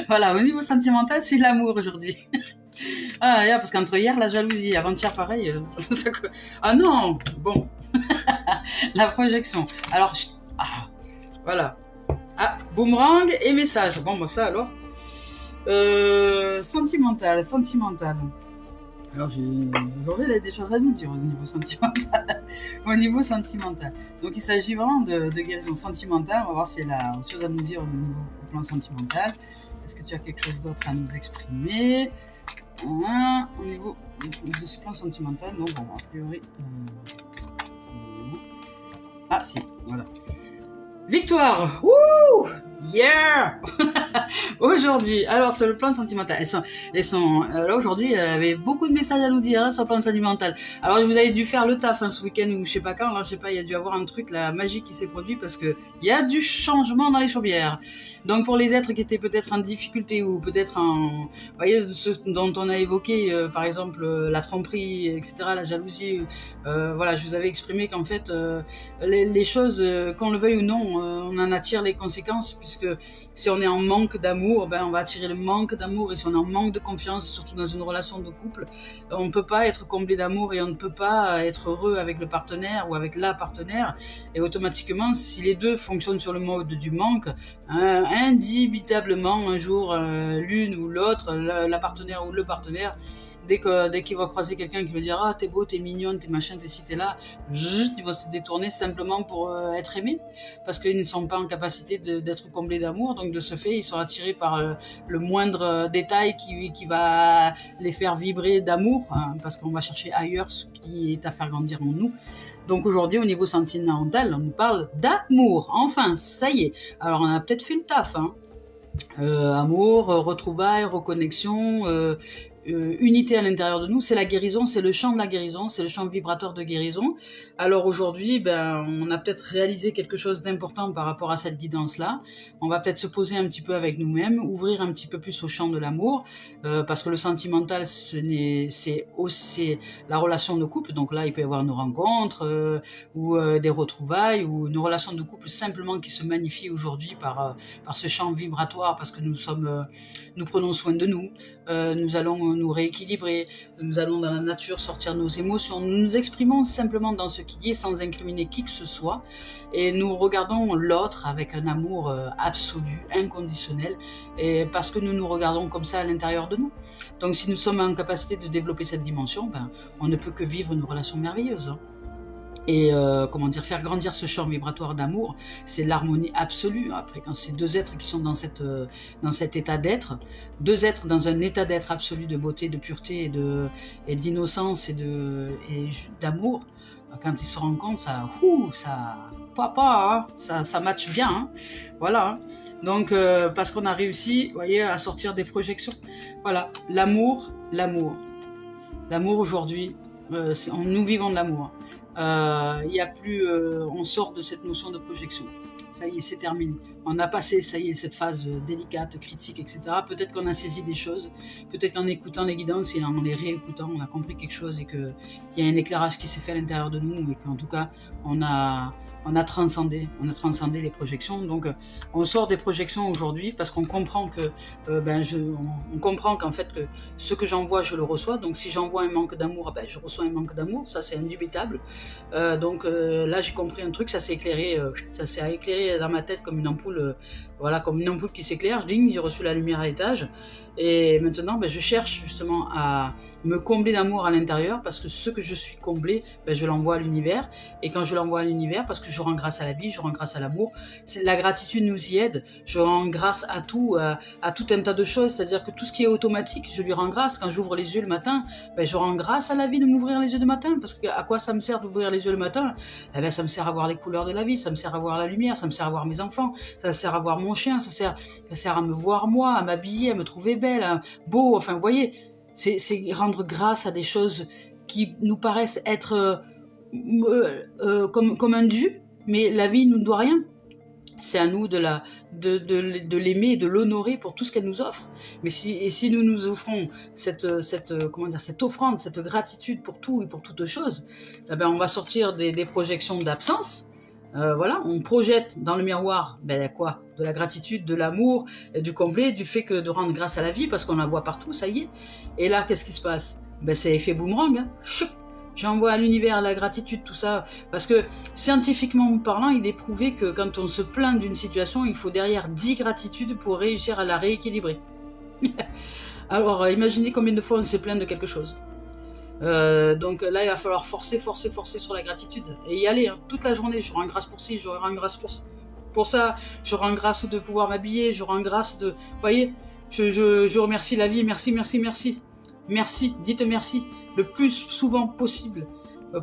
Voilà, au niveau sentimental, c'est l'amour aujourd'hui. Ah, parce qu'entre hier, la jalousie, avant-hier, pareil. Ah non, bon. La projection. Alors, voilà. Ah, boomerang et message. Bon, bah ça alors. Sentimental. Alors, aujourd'hui, il y a des choses à nous dire au niveau sentimental. Au niveau sentimental. Donc, il s'agit vraiment de guérison sentimentale. On va voir s'il y a des choses à nous dire au plan sentimental. Est-ce que tu as quelque chose d'autre à nous exprimer au niveau de ce plan sentimental? Donc, bon, a priori... Ah, si, voilà. Victoire! Wouh! Yeah! Aujourd'hui, alors sur le plan sentimental, là aujourd'hui, elle avait beaucoup de messages à nous dire sur le plan sentimental. Alors vous avez dû faire le taf ce week-end ou je sais pas quand, alors je sais pas, il y a dû avoir un truc, la magie qui s'est produit parce que il y a du changement dans les chaumières. Donc pour les êtres qui étaient peut-être en difficulté ou peut-être vous voyez, ce dont on a évoqué, par exemple la tromperie, etc., la jalousie, voilà, je vous avais exprimé qu'en fait, les choses, qu'on le veuille ou non, on en attire les conséquences puisque si on est en manque d'amour, ben on va attirer le manque d'amour, et si on est en manque de confiance, surtout dans une relation de couple, on ne peut pas être comblé d'amour et on ne peut pas être heureux avec le partenaire ou avec la partenaire, et automatiquement si les deux fonctionnent sur le mode du manque, indubitablement un jour l'une ou l'autre, la partenaire ou le partenaire, dès qu'il va croiser quelqu'un qui va dire ah t'es beau, t'es mignonne, t'es machin, t'es ci, t'es là, juste ils vont se détourner simplement pour être aimés, parce qu'ils ne sont pas en capacité d'être comblés d'amour. Donc de ce fait ils sont attirés par le moindre détail qui va les faire vibrer d'amour, parce qu'on va chercher ailleurs ce qui est à faire grandir en nous. Donc aujourd'hui au niveau sentimental on nous parle d'amour, enfin ça y est. Alors on a peut-être fait le taf, amour, retrouvailles, reconnexion, unité à l'intérieur de nous, c'est la guérison, c'est le champ de la guérison, c'est le champ vibratoire de guérison. Alors aujourd'hui, ben, on a peut-être réalisé quelque chose d'important par rapport à cette guidance-là. On va peut-être se poser un petit peu avec nous-mêmes, ouvrir un petit peu plus au champ de l'amour, parce que le sentimental, c'est aussi la relation de couple. Donc là, il peut y avoir une rencontre, ou des retrouvailles, ou une relation de couple simplement qui se magnifie aujourd'hui par ce champ vibratoire, parce que nous prenons soin de nous, nous allons nous rééquilibrer, nous allons dans la nature sortir nos émotions, nous nous exprimons simplement dans ce qui est sans incriminer qui que ce soit, et nous regardons l'autre avec un amour absolu, inconditionnel, et parce que nous nous regardons comme ça à l'intérieur de nous. Donc si nous sommes en capacité de développer cette dimension, ben, on ne peut que vivre une relation merveilleuse. Et faire grandir ce champ vibratoire d'amour, c'est l'harmonie absolue. Après, quand c'est deux êtres qui sont dans cet état d'être, deux êtres dans un état d'être absolu de beauté, de pureté et d'innocence et d'amour, quand ils se rencontrent, ça matche bien, hein. Donc parce qu'on a réussi, vous voyez, à sortir des projections. Voilà, l'amour aujourd'hui, nous vivons de l'amour. Il y a plus, on sort de cette notion de projection. Ça y est, c'est terminé. On a passé, ça y est, cette phase délicate, critique, etc. Peut-être qu'on a saisi des choses, peut-être qu'en écoutant les guidances et en les réécoutant, on a compris quelque chose et qu'il y a un éclairage qui s'est fait à l'intérieur de nous et qu'en tout cas, on a transcendé les projections. Donc, on sort des projections aujourd'hui parce qu'on comprend que, on comprend qu'en fait, que ce que j'envoie, je le reçois. Donc, si j'envoie un manque d'amour, je reçois un manque d'amour. Ça, c'est indubitable. Là, j'ai compris un truc, ça s'est éclairé dans ma tête comme une ampoule, comme une ampoule qui s'éclaire. J'ai reçu la lumière à l'étage. Et maintenant, je cherche justement à me combler d'amour à l'intérieur, parce que ce que je suis comblé, je l'envoie à l'univers. Et quand je l'envoie à l'univers, parce que je rends grâce à la vie, je rends grâce à l'amour, la gratitude nous y aide. Je rends grâce à tout un tas de choses, c'est-à-dire que tout ce qui est automatique, je lui rends grâce. Quand j'ouvre les yeux le matin, je rends grâce à la vie de m'ouvrir les yeux le matin, parce que à quoi ça me sert d'ouvrir les yeux le matin? Ça me sert à voir les couleurs de la vie, ça me sert à voir la lumière, ça me sert à voir mes enfants, ça me sert à voir mon chien, ça sert à me voir moi, à m'habiller, à me trouver belle, beau, enfin vous voyez, c'est rendre grâce à des choses qui nous paraissent être comme un dû, mais la vie ne nous doit rien. C'est à nous de l'aimer et de l'honorer pour tout ce qu'elle nous offre. Mais si nous nous offrons cette offrande, cette gratitude pour tout et pour toute chose, eh ben on va sortir des projections d'absence. Voilà, on projette dans le miroir quoi, de la gratitude, de l'amour, du complet, du fait que de rendre grâce à la vie, parce qu'on la voit partout, ça y est. Et là, qu'est-ce qui se passe? C'est effet boomerang, hein. J'envoie à l'univers la gratitude, tout ça, parce que scientifiquement parlant, il est prouvé que quand on se plaint d'une situation, il faut derrière 10 gratitudes pour réussir à la rééquilibrer. Alors, imaginez combien de fois on s'est plaint de quelque chose. Donc là, il va falloir forcer sur la gratitude et y aller, hein, toute la journée. Je rends grâce pour ci, je rends grâce pour ça, je rends grâce de pouvoir m'habiller, je rends grâce de... Vous voyez, je remercie la vie, merci. Merci, dites merci le plus souvent possible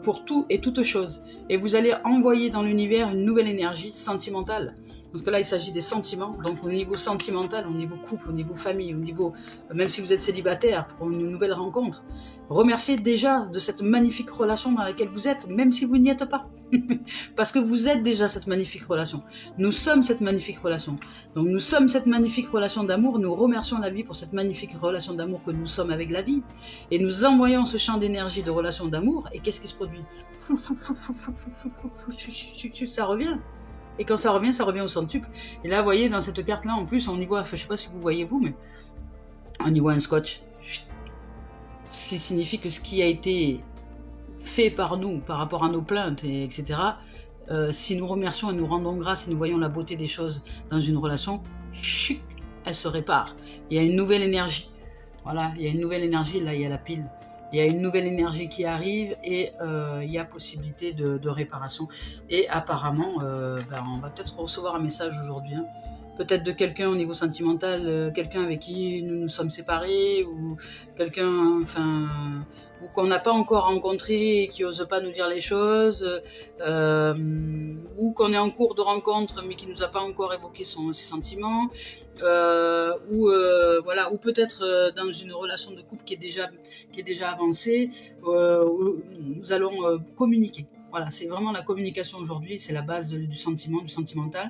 pour tout et toute chose. Et vous allez envoyer dans l'univers une nouvelle énergie sentimentale. Parce que là, il s'agit des sentiments. Donc au niveau sentimental, au niveau couple, au niveau famille, au niveau... Même si vous êtes célibataire, pour une nouvelle rencontre, remerciez déjà de cette magnifique relation dans laquelle vous êtes, même si vous n'y êtes pas. Parce que vous êtes déjà cette magnifique relation. Nous sommes cette magnifique relation. Donc nous sommes cette magnifique relation d'amour. Nous remercions la vie pour cette magnifique relation d'amour que nous sommes avec la vie. Et nous envoyons ce champ d'énergie de relation d'amour. Et qu'est-ce qui se produit? Ça revient. Et quand ça revient au centuple. Et là, vous voyez, dans cette carte-là, en plus, on y voit, je ne sais pas si vous voyez vous, mais on y voit un scotch. Ce qui signifie que ce qui a été fait par nous, par rapport à nos plaintes, etc., si nous remercions et nous rendons grâce et nous voyons la beauté des choses dans une relation, elle se répare. Il y a une nouvelle énergie. Voilà, il y a une nouvelle énergie, là il y a la pile. Il y a une nouvelle énergie qui arrive et il y a possibilité de réparation. Et apparemment, on va peut-être recevoir un message aujourd'hui, hein. Peut-être de quelqu'un au niveau sentimental, quelqu'un avec qui nous nous sommes séparés, ou quelqu'un, ou qu'on n'a pas encore rencontré et qui n'ose pas nous dire les choses, ou qu'on est en cours de rencontre mais qui nous a pas encore évoqué ses sentiments, ou peut-être dans une relation de couple qui est déjà avancée, où nous allons communiquer. Voilà, c'est vraiment la communication aujourd'hui, c'est la base du sentiment, du sentimental.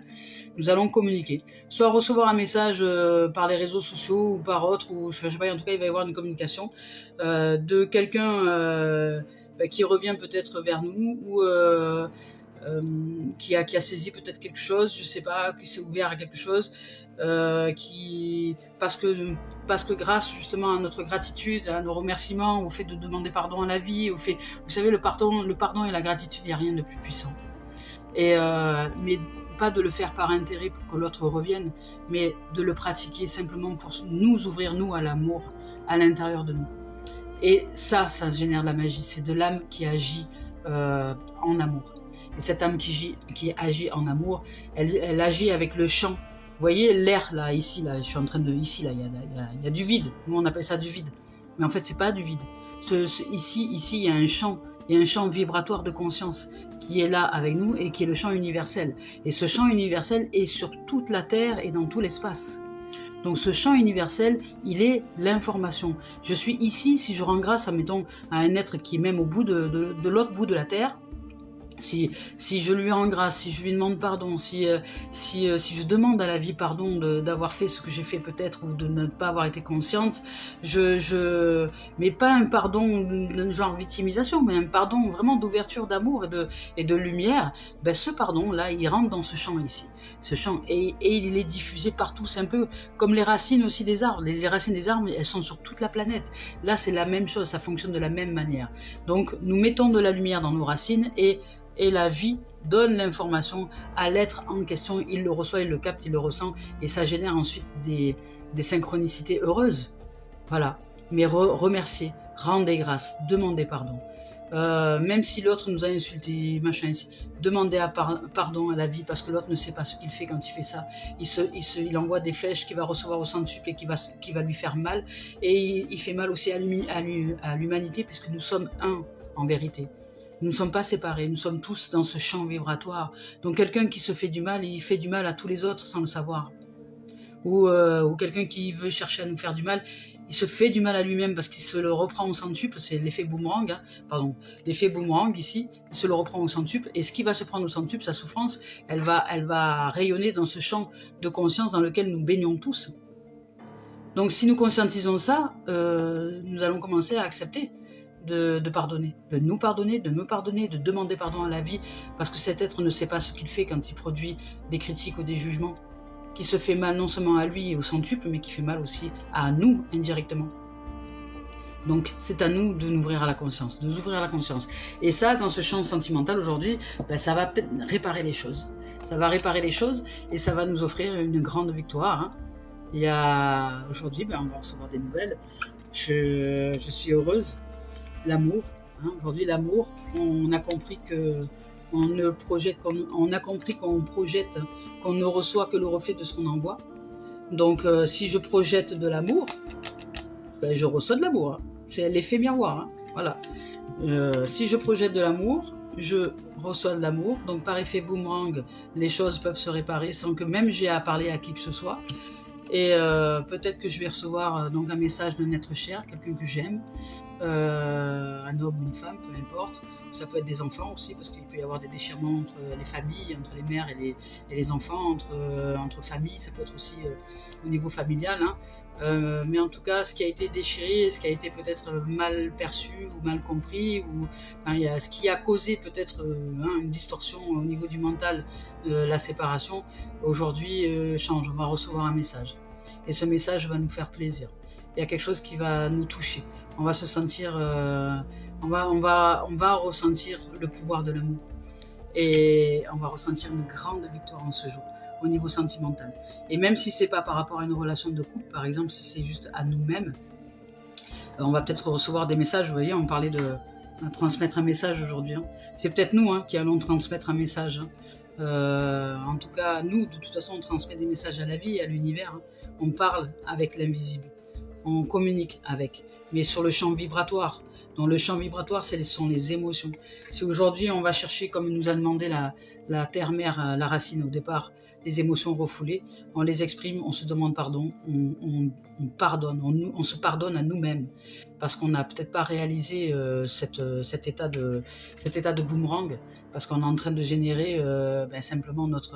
Nous allons communiquer. Soit recevoir un message par les réseaux sociaux ou par autre, ou je sais pas, en tout cas il va y avoir une communication de quelqu'un qui revient peut-être vers nous, ou qui a saisi peut-être quelque chose, je sais pas, qui s'est ouvert à quelque chose, parce que grâce justement à notre gratitude, à nos remerciements, au fait de demander pardon à la vie, au fait, vous savez, le pardon et la gratitude, il n'y a rien de plus puissant. Mais pas de le faire par intérêt pour que l'autre revienne, mais de le pratiquer simplement pour nous ouvrir, nous, à l'amour à l'intérieur de nous. Et ça génère de la magie, c'est de l'âme qui agit en amour. Et cette âme qui agit en amour, elle agit avec le champ. Vous voyez l'air là, ici, là, je suis en train de... Ici, là, il y a du vide. Nous, on appelle ça du vide. Mais en fait, c'est pas du vide. Ici, il y a un champ. Il y a un champ vibratoire de conscience qui est là avec nous et qui est le champ universel. Et ce champ universel est sur toute la Terre et dans tout l'espace. Donc ce champ universel, il est l'information. Je suis ici, si je rends grâce, admettons, à un être qui est même au bout de l'autre bout de la Terre, si je lui rends grâce, si je lui demande pardon, si je demande à la vie pardon d'avoir fait ce que j'ai fait peut-être, ou de ne pas avoir été consciente, mais pas un pardon genre victimisation, mais un pardon vraiment d'ouverture, d'amour et de lumière, ce pardon-là, il rentre dans ce champ ici. Ce champ, et il est diffusé partout. C'est un peu comme les racines aussi des arbres. Les racines des arbres, elles sont sur toute la planète. Là, c'est la même chose, ça fonctionne de la même manière. Donc, nous mettons de la lumière dans nos racines et la vie donne l'information à l'être en question, il le reçoit, il le capte, il le ressent, et ça génère ensuite des synchronicités heureuses. Voilà. Mais remerciez, rendez grâce, demandez pardon. Même si l'autre nous a insulté, machin, demandez pardon à la vie, parce que l'autre ne sait pas ce qu'il fait quand il fait ça. Il envoie des flèches qu'il va recevoir au centuple et qui va lui faire mal, et il fait mal aussi à l'humanité, puisque nous sommes un en vérité. Nous ne sommes pas séparés, nous sommes tous dans ce champ vibratoire. Donc quelqu'un qui se fait du mal, il fait du mal à tous les autres sans le savoir. Ou quelqu'un qui veut chercher à nous faire du mal, il se fait du mal à lui-même parce qu'il se le reprend au centuple, c'est l'effet boomerang, hein, pardon, l'effet boomerang ici, il se le reprend au centuple, et ce qui va se prendre au centuple, sa souffrance, elle va rayonner dans ce champ de conscience dans lequel nous baignons tous. Donc si nous conscientisons ça, nous allons commencer à accepter de pardonner, de nous pardonner, de me pardonner, de demander pardon à la vie, parce que cet être ne sait pas ce qu'il fait quand il produit des critiques ou des jugements, qui se fait mal non seulement à lui et au centuple, mais qui fait mal aussi à nous indirectement. Donc c'est à nous de nous ouvrir à la conscience, de nous ouvrir à la conscience. Et ça, dans ce champ sentimental aujourd'hui, ben, ça va peut-être réparer les choses. Ça va réparer les choses et ça va nous offrir une grande victoire. Hein. Il y a aujourd'hui, ben, on va recevoir des nouvelles. Je suis heureuse. L'amour. Hein. Aujourd'hui, l'amour, on a compris que on a compris qu'on projette, qu'on ne reçoit que le reflet de ce qu'on envoie. Donc, si je projette de l'amour, ben, je reçois de l'amour. Hein. C'est l'effet miroir. Hein. Voilà. Si je projette de l'amour, je reçois de l'amour. Donc, par effet boomerang, les choses peuvent se réparer sans que même j'ai à parler à qui que ce soit. Et peut-être que je vais recevoir donc un message d'un être cher, quelqu'un que j'aime, un homme ou une femme, peu importe. Ça peut être des enfants aussi, parce qu'il peut y avoir des déchirements entre les familles, entre les mères et les enfants, entre familles, ça peut être aussi au niveau familial. Hein. Mais en tout cas, ce qui a été déchiré, ce qui a été peut-être mal perçu ou mal compris, ou enfin, ce qui a causé peut-être une distorsion au niveau du mental de la séparation, aujourd'hui change. On va recevoir un message. Et ce message va nous faire plaisir. Il y a quelque chose qui va nous toucher. On va se sentir, on va ressentir le pouvoir de l'amour. Et on va ressentir une grande victoire en ce jour, au niveau sentimental. Et même si c'est pas par rapport à une relation de couple, par exemple, si c'est juste à nous-mêmes, on va peut-être recevoir des messages. Vous voyez, on parlait de transmettre un message aujourd'hui. Hein. C'est peut-être nous qui allons transmettre un message. Hein. En tout cas, nous, de toute façon, on transmet des messages à la vie et à l'univers. Hein. On parle avec l'invisible. On communique avec, mais sur le champ vibratoire. Dans le champ vibratoire, ce sont les émotions. Si aujourd'hui on va chercher, comme nous a demandé la terre-mère, la racine au départ, les émotions refoulées, on les exprime, on se demande pardon, on pardonne, on se pardonne à nous-mêmes, parce qu'on n'a peut-être pas réalisé cet état de boomerang, parce qu'on est en train de générer simplement notre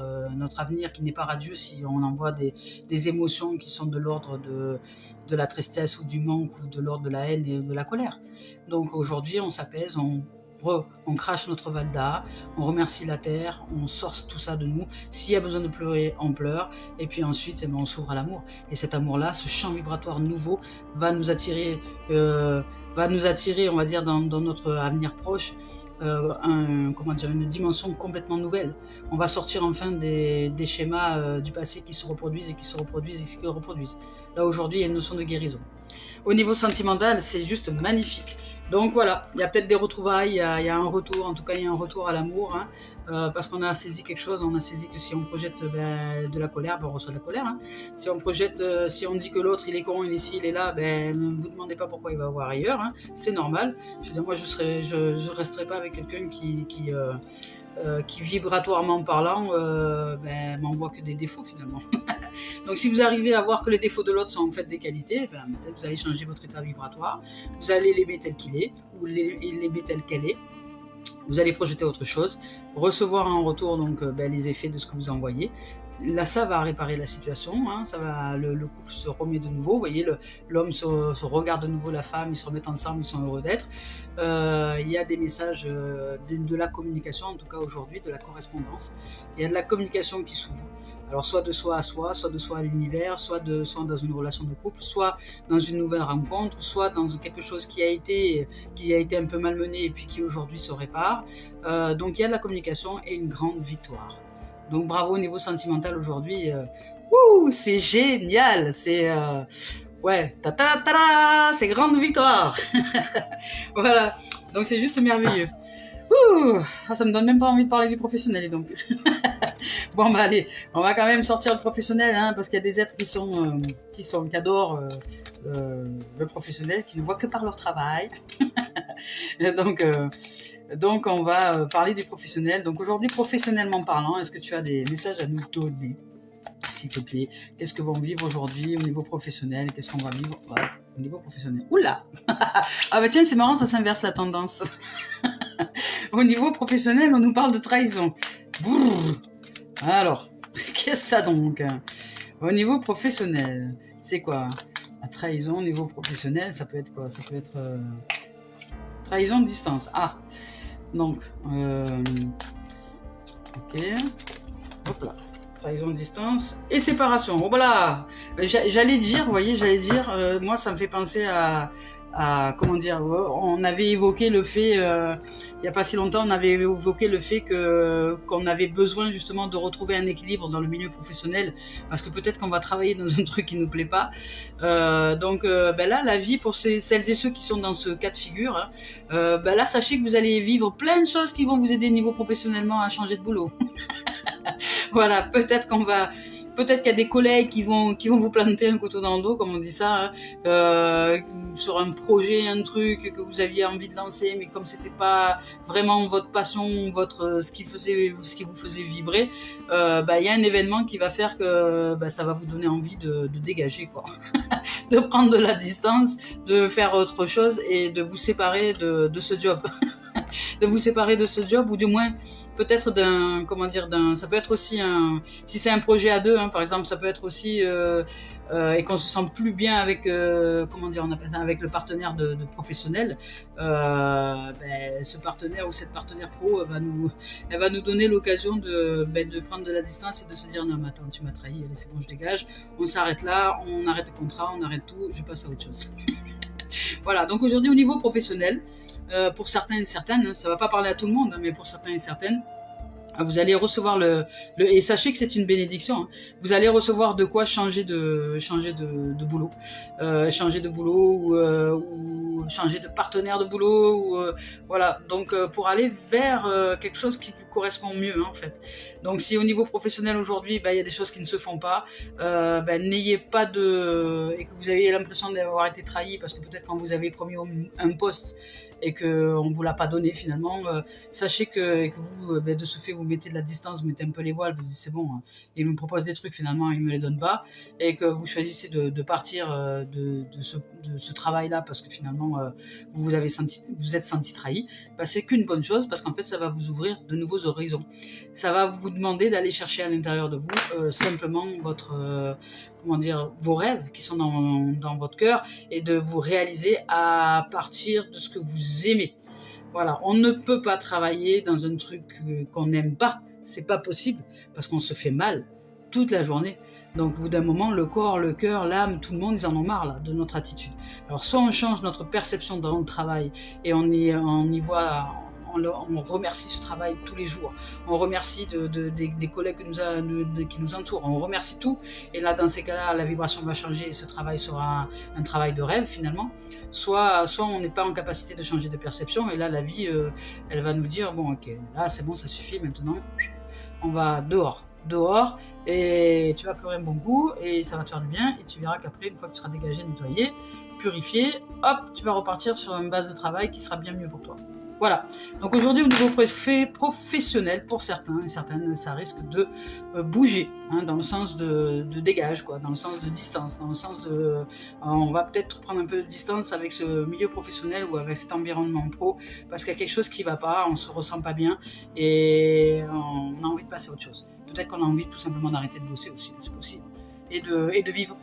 avenir qui n'est pas radieux si on envoie des émotions qui sont de l'ordre de la tristesse ou du manque ou de l'ordre de la haine et de la colère. Donc aujourd'hui on s'apaise, on crache notre valda, on remercie la terre, on sort tout ça de nous. S'il y a besoin de pleurer, on pleure. Et puis ensuite, on s'ouvre à l'amour. Et cet amour-là, ce champ vibratoire nouveau, va nous attirer, on va dire, dans notre avenir proche, une dimension complètement nouvelle. On va sortir enfin des schémas du passé qui se reproduisent et qui se reproduisent et qui se reproduisent. Là, aujourd'hui, il y a une notion de guérison. Au niveau sentimental, c'est juste magnifique. Donc voilà, il y a peut-être des retrouvailles, il y a un retour, en tout cas il y a un retour à l'amour, hein, parce qu'on a saisi quelque chose, on a saisi que si on projette de la colère, on reçoit de la colère. Hein. Si on projette, si on dit que l'autre il est con, il est ci, il est là, ne vous demandez pas pourquoi il va voir ailleurs, hein, c'est normal. Je veux dire, moi je resterai pas avec quelqu'un qui vibratoirement parlant m'envoie que des défauts finalement. Donc si vous arrivez à voir que les défauts de l'autre sont en fait des qualités, peut-être vous allez changer votre état vibratoire, vous allez l'aimer tel qu'il est, ou l'aimer tel qu'elle est, vous allez projeter autre chose, recevoir en retour donc les effets de ce que vous envoyez. Là ça va réparer la situation, hein, ça va, le couple se remet de nouveau, vous voyez, l'homme se regarde de nouveau la femme, ils se remettent ensemble, ils sont heureux d'être. Il y a des messages de la communication, en tout cas aujourd'hui, de la correspondance, il y a de la communication qui s'ouvre. Alors soit de soi à soi, soit de soi à l'univers, soit dans une relation de couple, soit dans une nouvelle rencontre, soit dans quelque chose qui a été un peu malmené et puis qui aujourd'hui se répare. Donc il y a de la communication et une grande victoire. Donc bravo au niveau sentimental aujourd'hui. C'est génial, c'est c'est grande victoire. Voilà, donc c'est juste merveilleux. Ça me donne même pas envie de parler du professionnel, donc. Bon, allez, on va quand même sortir le professionnel, hein, parce qu'il y a des êtres qui adorent le professionnel, qui ne voient que par leur travail. Donc, on va parler du professionnel. Donc, aujourd'hui, professionnellement parlant, est-ce que tu as des messages à nous donner ? s'il te plaît. Qu'est-ce que vont vivre aujourd'hui au niveau professionnel? Qu'est-ce qu'on va vivre au niveau professionnel? Oula. Ah bah tiens, c'est marrant, ça s'inverse la tendance. Au niveau professionnel, on nous parle de trahison. Brrr. Alors, qu'est-ce que ça donc? Au niveau professionnel, c'est quoi? La trahison au niveau professionnel, ça peut être quoi? Ça peut être trahison de distance. Ah, donc, ok, hop là, trahison de distance et séparation. Oh voilà, j'allais dire, vous voyez, moi ça me fait penser à comment dire, on avait évoqué le fait, il n'y a pas si longtemps, on avait évoqué le fait qu'on avait besoin justement de retrouver un équilibre dans le milieu professionnel, parce que peut-être qu'on va travailler dans un truc qui nous plaît pas. Donc là, la vie pour celles et ceux qui sont dans ce cas de figure, hein, là, sachez que vous allez vivre plein de choses qui vont vous aider niveau professionnellement à changer de boulot. Voilà, peut-être qu'il y a des collègues qui vont vous planter un couteau dans le dos, comme on dit ça, hein, sur un projet, un truc que vous aviez envie de lancer, mais comme c'était pas vraiment votre passion, ce qui vous faisait vibrer, il y a un événement qui va faire que ça va vous donner envie de dégager, quoi. De prendre de la distance, de faire autre chose et de vous séparer de ce job. De vous séparer de ce job, ou du moins peut-être ça peut être aussi si c'est un projet à deux, hein, par exemple, ça peut être aussi et qu'on se sent plus bien avec on appelle ça, avec le partenaire de professionnel, ce partenaire ou cette partenaire pro elle va nous donner l'occasion de prendre de la distance et de se dire non mais attends, tu m'as trahi, allez, c'est bon, je dégage, on s'arrête là, on arrête le contrat, on arrête tout, je passe à autre chose. Voilà, donc aujourd'hui au niveau professionnel, pour certains et certaines, ça va pas parler à tout le monde, mais pour certains et certaines, vous allez recevoir et sachez que c'est une bénédiction, hein. Vous allez recevoir de quoi changer de boulot, changer de boulot ou changer de partenaire de boulot, voilà. Donc pour aller vers quelque chose qui vous correspond mieux, hein, en fait. Donc si au niveau professionnel aujourd'hui, il y a des choses qui ne se font pas, n'ayez pas et que vous avez l'impression d'avoir été trahi parce que peut-être quand vous avez promis un poste et qu'on ne vous l'a pas donné finalement, sachez que vous, de ce fait, vous mettez de la distance, vous mettez un peu les voiles, vous dites c'est bon, hein, il me propose des trucs, finalement il me les donne pas, et que vous choisissez de partir de ce travail-là parce que finalement vous êtes senti trahi, c'est qu'une bonne chose, parce qu'en fait ça va vous ouvrir de nouveaux horizons. Ça va vous demander d'aller chercher à l'intérieur de vous simplement vos rêves qui sont dans votre cœur, et de vous réaliser à partir de ce que vous aimez. Voilà, on ne peut pas travailler dans un truc qu'on n'aime pas, c'est pas possible, parce qu'on se fait mal toute la journée. Donc au bout d'un moment, le corps, le cœur, l'âme, tout le monde, ils en ont marre là, de notre attitude. Alors soit on change notre perception dans le travail et on y voit, on remercie ce travail tous les jours, on remercie des collègues qui nous entourent, on remercie tout, et là dans ces cas-là la vibration va changer et ce travail sera un travail de rêve finalement. Soit on n'est pas en capacité de changer de perception, et là la vie elle va nous dire bon ok, là c'est bon, ça suffit, maintenant on va dehors, et tu vas pleurer un bon coup et ça va te faire du bien, et tu verras qu'après, une fois que tu seras dégagé, nettoyé, purifié, hop, tu vas repartir sur une base de travail qui sera bien mieux pour toi. Voilà, donc aujourd'hui au niveau professionnel, pour certains et certaines, ça risque de bouger, hein, dans le sens de dégage, quoi, dans le sens de distance, dans le sens on va peut-être prendre un peu de distance avec ce milieu professionnel ou avec cet environnement pro, parce qu'il y a quelque chose qui ne va pas, on ne se ressent pas bien et on a envie de passer à autre chose. Peut-être qu'on a envie tout simplement d'arrêter de bosser aussi, c'est possible, et de vivre.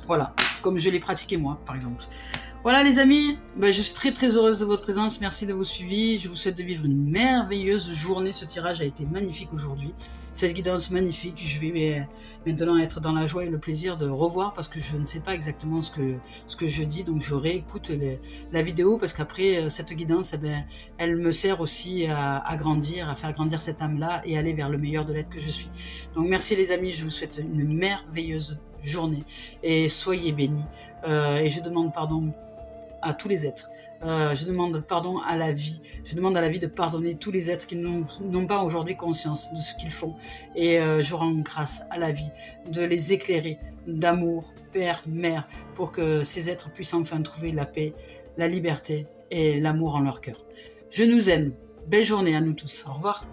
Voilà, comme je l'ai pratiqué moi, par exemple. Voilà les amis, je suis très très heureuse de votre présence, merci de vos suivis, je vous souhaite de vivre une merveilleuse journée. Ce tirage a été magnifique aujourd'hui, cette guidance magnifique. Je vais maintenant être dans la joie et le plaisir de revoir, parce que je ne sais pas exactement ce que je dis, donc je réécoute la vidéo, parce qu'après cette guidance, elle me sert aussi à grandir, à faire grandir cette âme-là et aller vers le meilleur de l'être que je suis. Donc merci les amis, je vous souhaite une merveilleuse journée et soyez bénis. Et je demande pardon à tous les êtres, je demande pardon à la vie, je demande à la vie de pardonner tous les êtres qui n'ont pas aujourd'hui conscience de ce qu'ils font, et je rends grâce à la vie de les éclairer d'amour, père, mère, pour que ces êtres puissent enfin trouver la paix, la liberté et l'amour en leur cœur. Je nous aime, belle journée à nous tous, au revoir.